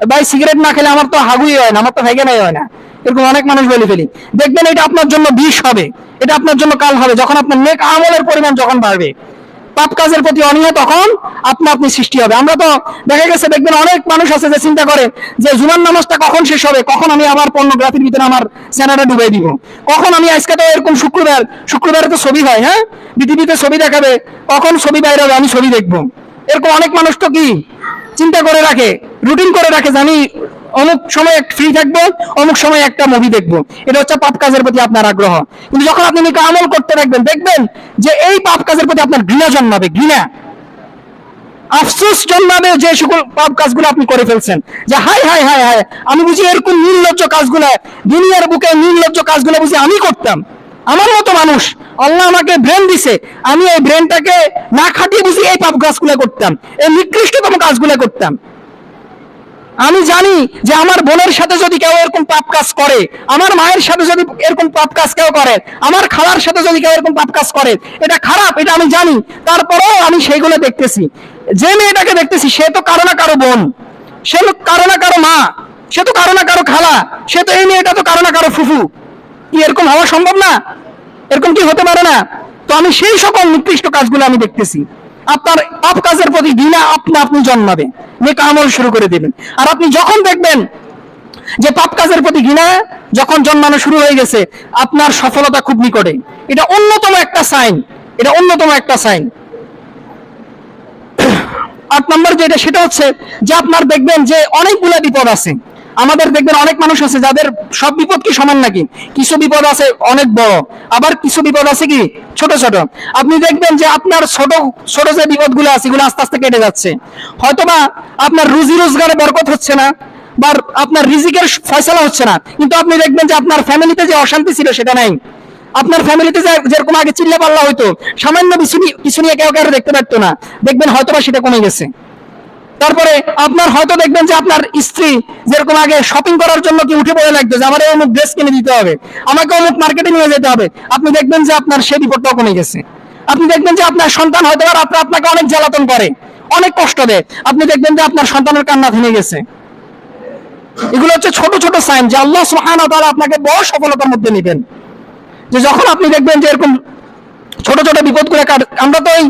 ভাই সিগারেট না খেলে আমার তো হাগুই হয় না, আমার তো ফাইখানাই হয় না, এরকম অনেক মানুষ বলে ফেলি। দেখবেন এটা আপনার জন্য বিষ হবে, এটা আপনার জন্য কাল হবে, যখন আপনার নেক আমলের পরিমাণ যখন বাড়বে, পাপ কাজের প্রতি অনীহা তখন আপনি সৃষ্টি হবে। আমরা তো দেখা গেছে, দেখবেন অনেক মানুষ আছে যে চিন্তা করে যে জুমার নামাজটা কখন শেষ হবে, কখন আমি আবার পর্নোগ্রাফির ভিতরে আমার চ্যানেলটা ডুবাই দিব, কখন আমি, আজকে তো এরকম শুক্রবারে তো ছবি হয়, হ্যাঁ, পৃথিবীতে ছবি দেখাবে, কখন ছবি বাইরে হবে, আমি ছবি দেখবো। এরকম অনেক মানুষ তো কি চিন্তা করে রাখে, রুটিন করে রাখে, যে আমি অমুক সময় ফ্রি থাকবো, অমুক সময় একটা মুভি দেখবো। এটা হচ্ছে পাপ কাজের প্রতি আপনার আগ্রহ। কিন্তু যখন আপনি নেক আমল করতে থাকবেন, দেখবেন যে এই পাপ কাজের প্রতি আপনার ঘৃণা জন্মাবে, ঘৃণা, আফসোস জন্মাবে, যে সকল পাপ কাজগুলো আপনি করে ফেলছেন, যে হাই হাই হাই হাই, আমি বুঝি এরকম নির্লজ্জ কাজগুলো, দুনিয়ার বুকে নির্লজ্জ কাজগুলো বুঝি আমি করতাম, আমার মতো মানুষ, আল্লাহ আমাকে ব্রেন দিছে, আমি এই ব্রেনটাকে না খাটিয়ে বুঝি এই পাপ কাজগুলো করতাম, এই নিকৃষ্টতম কাজগুলো করতাম। আমি জানি যে আমার বোনের সাথে যদি কেউ এরকম পাপ কাজ করে, আমার মায়ের সাথে যদি এরকম পাপ কাজ কেউ করে, আমার খালার সাথে যদি কেউ এরকম পাপ কাজ করে, এটা খারাপ, এটা আমি জানি, তারপরেও আমি সেইগুলো দেখতেছি। যে মেয়েটাকে দেখতেছি, সে তো কারো না কারো বোন, সে তো কারো না কারো মা, সে তো কারো না কারো খালা, সে তো, এই মেয়েটা তো কারো না কারো ফুফু। কি এরকম হওয়া সম্ভব না? এরকম কি হতে পারে না? তো আমি সেই সকল নিকৃষ্ট কাজগুলো আমি দেখতেছি। আপনার পাপ কাজের প্রতি ঘৃণা আপনি জন্মাবে, নেক আমল শুরু করে দেবেন। আর আপনি যখন দেখবেন যে পাপ কাজের প্রতি ঘৃণা যখন জন্মানো শুরু হয়ে গেছে, আপনার সফলতা খুব নিকটে। এটা অন্যতম একটা সাইন, এটা অন্যতম একটা সাইন। 8 নম্বর যেটা, সেটা হচ্ছে যে আপনার দেখবেন যে অনেকগুলো বিপদ আছে। আমাদের দেখবেন অনেক মানুষ আছে যাদের সব বিপদ কি সমান নাকি? কিছু বিপদ আছে অনেক বড়, আবার কিছু বিপদ আছে কি ছোট ছোট। আপনি দেখবেন যে আপনার ছোট ছোট যে বিপদগুলো আছে, এগুলো আস্তে আস্তে কেটে যাচ্ছে। হয়তোবা আপনার রুজি রোজগারে বরকত হচ্ছে না, বা আপনার রিজিকের ফয়সালা হচ্ছে না, কিন্তু আপনি দেখবেন যে আপনার ফ্যামিলিতে যে অশান্তি ছিল সেটা নাই। আপনার ফ্যামিলিতে যেরকম আগে চিল্লা পাল্লা হইতো, সামান্য কিছু নিয়ে কেউ কারো দেখতে পারতো না, দেখবেন হয়তোবা সেটা কমে গেছে। তারপরে আপনার হয়তো দেখবেন যে আপনার স্ত্রী যেরকম আগে শপিং করার জন্য কি উঠে পড়ে লাগতো, যে আমার অমুক ড্রেস কিনে দিতে হবে, আমাকে অমুক মার্কেটে নিয়ে যেতে হবে, আপনি দেখবেন যে আপনার সেই বিপদটাও কমে গেছে। আপনি দেখবেন যে আপনার সন্তান হয়তো আপনাকে অনেক জ্বালাতন করে, অনেক কষ্ট দেয়, আপনি দেখবেন যে আপনার সন্তানের কান্না থেমে গেছে। এগুলো হচ্ছে ছোট ছোট সাইন যে আল্লাহ সুবহানাহু ওয়া তাআলা আপনাকে বড় সফলতার মধ্যে নেবেন। যে যখন আপনি দেখবেন যে এরকম ছোট ছোট বিপদগুলো আমরা তো ওই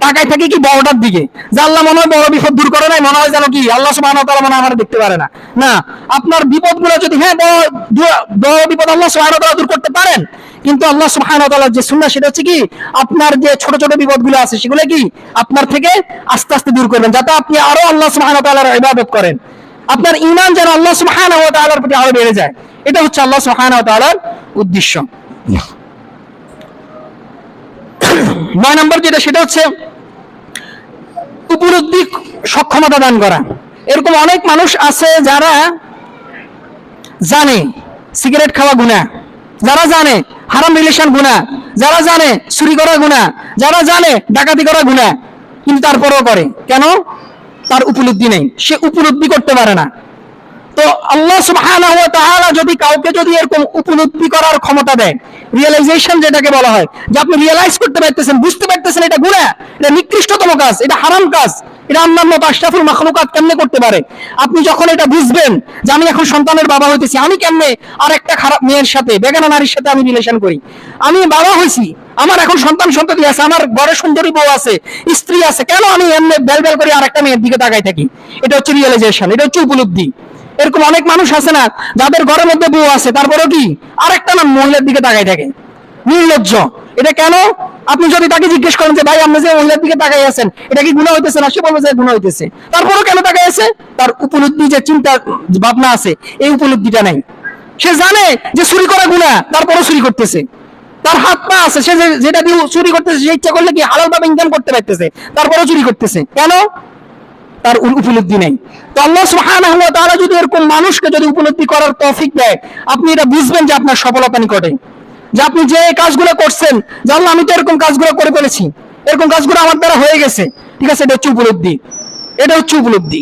তাকায় থাকি কি বড়টার দিকে, যে আল্লাহ মনে হয় বড় বিপদ দূর করে নাই, মনে হয় যেন কি আল্লাহ সুবহানাহু ওয়া তাআলা মনে হয় আমার দেখতে পারে না। না, আপনার বিপদগুলো যদি বড় বিপদ আল্লাহ সুবহানাহু ওয়া তাআলা দূর করতে পারেন, কিন্তু আল্লাহ সুবহানাহু ওয়া তাআলার যে সুন্নাহ সেটা হচ্ছে কি আপনার যে ছোট ছোট বিপদগুলো আছে সেগুলো কি আপনার থেকে আস্তে আস্তে দূর করবেন, যাতে আপনি আরো আল্লাহ সুবহানাহু ওয়া তাআলার ইবাদত করেন, আপনার ঈমান যেন আল্লাহ সুবহানাহু ওয়া তাআলার প্রতি আরো বেড়ে যায়। এটা হচ্ছে আল্লাহ সুবহানাহু ওয়া তাআলার উদ্দেশ্য। 9 নম্বর যেটা সেটা হচ্ছে উপলব্ধি সক্ষমতা দান করা। এরকম অনেক মানুষ আছে যারা জানে সিগারেট খাওয়া গুনাহ, যারা জানে হারাম রিলেশন গুনাহ, যারা জানে চুরি করা গুনাহ, যারা জানে ডাকাতি করা গুনাহ, কিন্তু তারপরেও করে। কেন? তার উপলব্ধি নেই, সে উপলব্ধি করতে পারে না। তো আল্লাহ সুবহানাহু ওয়া তাআলা যদি কাউকে যদি এরকম উপলব্ধি করার ক্ষমতা দেয়, রিয়েলাইজেশন যেটাকে বলা হয়, যে আপনি রিয়েলাইজ করতে পারতেছেন, বুঝতে পারতেছেন এটা গুনাহ, এটা নিকৃষ্টতম কাজ, এটা হারাম কাজ, এটা আল্লাহর মতো আশরাফুল মাখলুকাত কেমনে করতে পারে। আপনি যখন এটা বুঝবেন যে আমি এখন সন্তানের বাবা হইতেছি, আমি কেমনে আর একটা খারাপ মেয়ের সাথে, বেগানা নারীর সাথে আমি রিলেশন করি, আমি বাবা হইছি, আমার এখন সন্ততি আছে, আমার ঘরে সুন্দরী বউ আছে, স্ত্রী আছে, কেন আমি এমনি বেল করে আর একটা মেয়ের দিকে তাকাই থাকি। এটা হচ্ছে রিয়েলাইজেশন, এটা হচ্ছে উপলব্ধি। এরকম অনেক মানুষ আছে না যাদের ঘরের মধ্যে বউ আছে, তারপরেও কি আরেকটা না মহিলার দিকে তাকাই থাকে, নির্লজ্জ। এটা কেন? আপনি যদি তাকে জিজ্ঞেস করেন যে ভাই আপনি যে মহিলার দিকে তাকাই আছেন এটা কি গুনাহ হইতেছে না, সে বলবে যে গুনাহ হইতেছে। তারপরেও কেন তাকাই আছে? তার উপলব্ধি যে চিন্তা ভাবনা আছে, এই উপলব্ধিটা নাই। সে জানে যে চুরি করা গুনাহ, তারপরেও চুরি করতেছে। তার হাত পা আছে, সে যেটা দিয়ে চুরি করতেছে সে ইচ্ছা করলে কি হালাল ভাবে ইনকাম করতে পারতেছে, তারপরেও চুরি করতেছে। কেন? তার উপলব্ধি নেই। তো আল্লাহ সুবহানাহু ওয়া তাআলা যদি এরকম মানুষকে যদি উপলব্ধি করার তৌফিক দেয়, আপনি এটা বুঝবেন যে আপনার সফলতা নিকটে, যে আপনি যে কাজগুলো করছেন, যে আল্লাহ আমি তো এরকম কাজগুলো করে ফেলেছি, এরকম কাজগুলো আমার দ্বারা হয়ে গেছে, ঠিক আছে, এটা হচ্ছে উপলব্ধি। এটা হচ্ছে উপলব্ধি।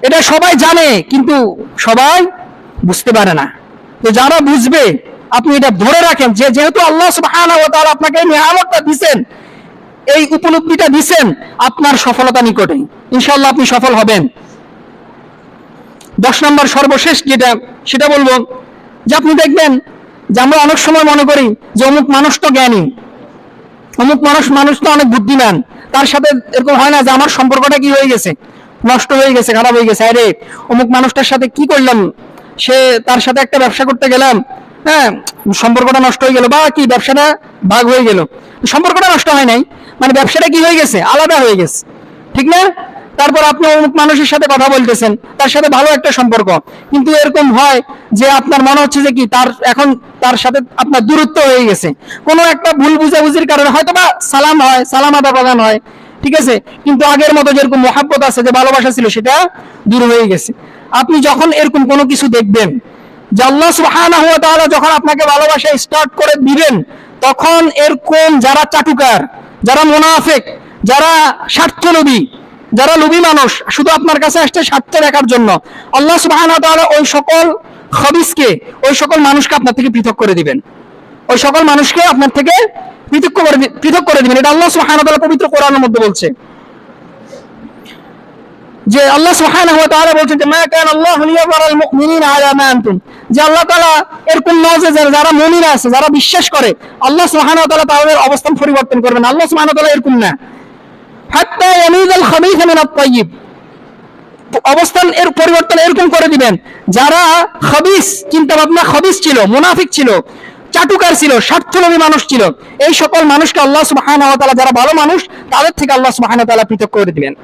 এটা সবাই জানে কিন্তু সবাই বুঝতে পারে না। তো যারা বুঝবে, আপনি এটা ধরে রাখেন যে যেহেতু আল্লাহ সুবহানাহু ওয়া তাআলা আপনাকে এই নিয়ামতটা দিবেন, এই উপলব্ধিটা দিবেন, আপনার সফলতা নিকটে, ইনশাআল্লাহ আপনি সফল হবেন। 10 নম্বর সর্বশেষ যেটা সেটা বলবো, যে আপনি দেখবেন যে আমরা অনেক সময় মনে করি যে অমুক মানুষ তো জ্ঞানী, অমুক মানুষ তো অনেক বুদ্ধিমান, তার সাথে এরকম হয় না যে আমার সম্পর্কটা কি হয়ে গেছে, নষ্ট হয়ে গেছে, খারাপ হয়ে গেছে, আরে অমুক মানুষটার সাথে কি করলাম, তার সাথে একটা ব্যবসা করতে গেলাম, হ্যাঁ সম্পর্কটা নষ্ট হয়ে গেল, বা কি ব্যবসাটা ভাগ হয়ে গেল, সম্পর্কটা নষ্ট হয় নাই, মানে ব্যবসাটা কি হয়ে গেছে, আলাদা হয়ে গেছে, ঠিক না? তারপর আপনি অমুক মানুষের সাথে কথা বলতেছেন, তার সাথে ভালো একটা সম্পর্ক, কিন্তু এরকম হয় যে আপনার মনে হচ্ছে যে কি এখন তার সাথে আপনার দূরত্ব হয়ে গেছে, কোনো একটা ভুল বুঝাবুঝির কারণে হয়তো বা সালাম হয়, সালাম আদা প্রদান হয়, ঠিক আছে, কিন্তু আগের মতো যেরকম মহাব্বত আছে, যে ভালোবাসা ছিল, সেটা দূর হয়ে গেছে। আপনি যখন এরকম কোনো কিছু দেখবেন যে আল্লাহ সুবহানাহু ওয়া তাআলা যখন আপনাকে ভালোবাসা স্টার্ট করে দিবেন, তখন এরকম যারা চাটুকার, যারা মুনাফিক, যারা স্বার্থলোভী, যারা লোভী মানুষ, শুধু আপনার কাছে আসছে স্বার্থ রাখার জন্য, আল্লাহ সুবহানাহু ওয়া তাআলা ওই সকল খবিসকে, ওই সকল মানুষকে আপনার থেকে পৃথক করে দিবেন, ওই সকল মানুষকে আপনার থেকে পৃথক করে দিবেন। এটা আল্লাহ সুবহানাহু ওয়া তাআলা পবিত্র কোরআনের মধ্যে বলছে, যে আল্লাহ সুবহানাহু ওয়া তাআলা বলছেন যে মা কান আল্লাহু লিয়াযরাল মুমিনিনা আলা মা আনতুম, যে আল্লাহ তাআলা এরকম নয় যে যারা মুমিন আছে, যারা বিশ্বাস করে, আল্লাহ সুবহানাহু ওয়া তাআলা তাদের অবস্থান পরিবর্তন করবেন, আল্লাহ সুবহানাহু ওয়া তাআলা এরকম না। হাত্তা ইয়ামিজাল খাবিথা মিনাত তাইয়্যিব, অবস্থান এর পরিবর্তন এরকম করে দিবেন, যারা খবিস চিন্তা ভাবনা, খবিস ছিল, মুনাফিক ছিল, চাটুকার ছিল, স্বার্থলোভী মানুষ ছিল, এই সকল মানুষকে আল্লাহ সুবহানাহু ওয়া তাআলা, যারা ভালো মানুষ, তাদের থেকে আল্লাহ সুবহানাহু ওয়া তাআলা পৃথক করে দিবেন।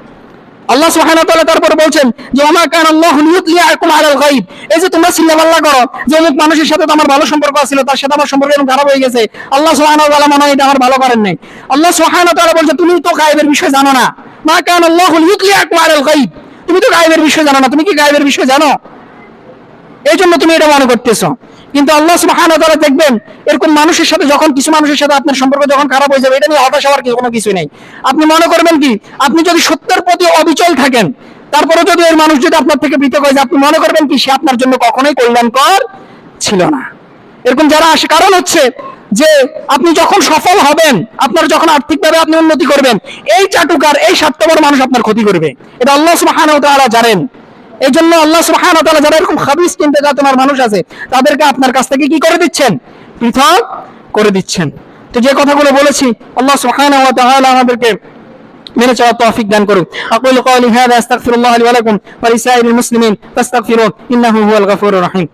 আল্লাহ সুবহানাহু ওয়া তাআলা তারপরে বলছেন যে ওয়া মা কানা আল্লাহু লিইউতলিয়াকুম আলাল গায়ব, এই যে তোমরা চিন্তা ভাবনা করো যে অমুক মানুষের সাথে তো আমার ভালো সম্পর্ক ছিল, তার সাথে আমার সম্পর্ক এরকম খারাপ হয়ে গেছে, আল্লাহ সুবহানাহু ওয়া তাআলা মনে হয় এটা আমার ভালো করেন নাই। আল্লাহ সুবহানাহু ওয়া তাআলা বলছে তুমি তো গায়বের বিষয় জানো না, মা কানা আল্লাহু লিইউতলিয়াকুম আলাল গায়ব, তুমি তো গায়বের বিষয় জানো না, তুমি কি গায়বের বিষয় জানো? এই জন্য তুমি এটা মনে করতেছো। কিন্তু আল্লাহ সুবহানাহু ওয়া তাআলা দেখবেন এরকম মানুষের সাথে, যখন কিছু মানুষের সাথে আপনার সম্পর্ক যখন খারাপ হয়ে যাবে, এটা নিয়ে হতাশ হওয়ার কোনো কিছু নেই। আপনি মনে করবেন কি, আপনি যদি সত্যের প্রতি অবিচল থাকেন, তারপরে যদি এর মানুষ যদি আপনার থেকে পৃথক হয়ে যায়, আপনি মনে করবেন কি সে আপনার জন্য কখনোই কল্যাণকর ছিল না। এরকম যারা আসে, কারণ হচ্ছে যে আপনি যখন সফল হবেন, আপনার যখন আর্থিকভাবে আপনি উন্নতি করবেন, এই চাটুকার, এই স্বার্থপর মানুষ আপনার ক্ষতি করবে, এটা আল্লাহ সুবহানাহু ওয়া তাআলা জানেন। এই জন্য আল্লাহ সুবহানাহু ওয়া তাআলা যারা এরকম খাবিস চিন্তা চেতনার মানুষ আছে, তাদেরকে আপনার কাছ থেকে কি করে দিচ্ছেন, পৃথক করে দিচ্ছেন। তো যে কথাগুলো বলেছি আল্লাহ সুবহানাহু ওয়া তাআলা আমাদেরকে মেনে চলার তৌফিক দান করুন। আকুলু কওলি হাযা আস্তাগফিরুল্লাহ লি ওয়া লাকুম ওয়া লিসাইরিল মুসলিমিন ফাস্তাগফিরুহু ইন্নাহু হুয়াল গফুরুর রহিম।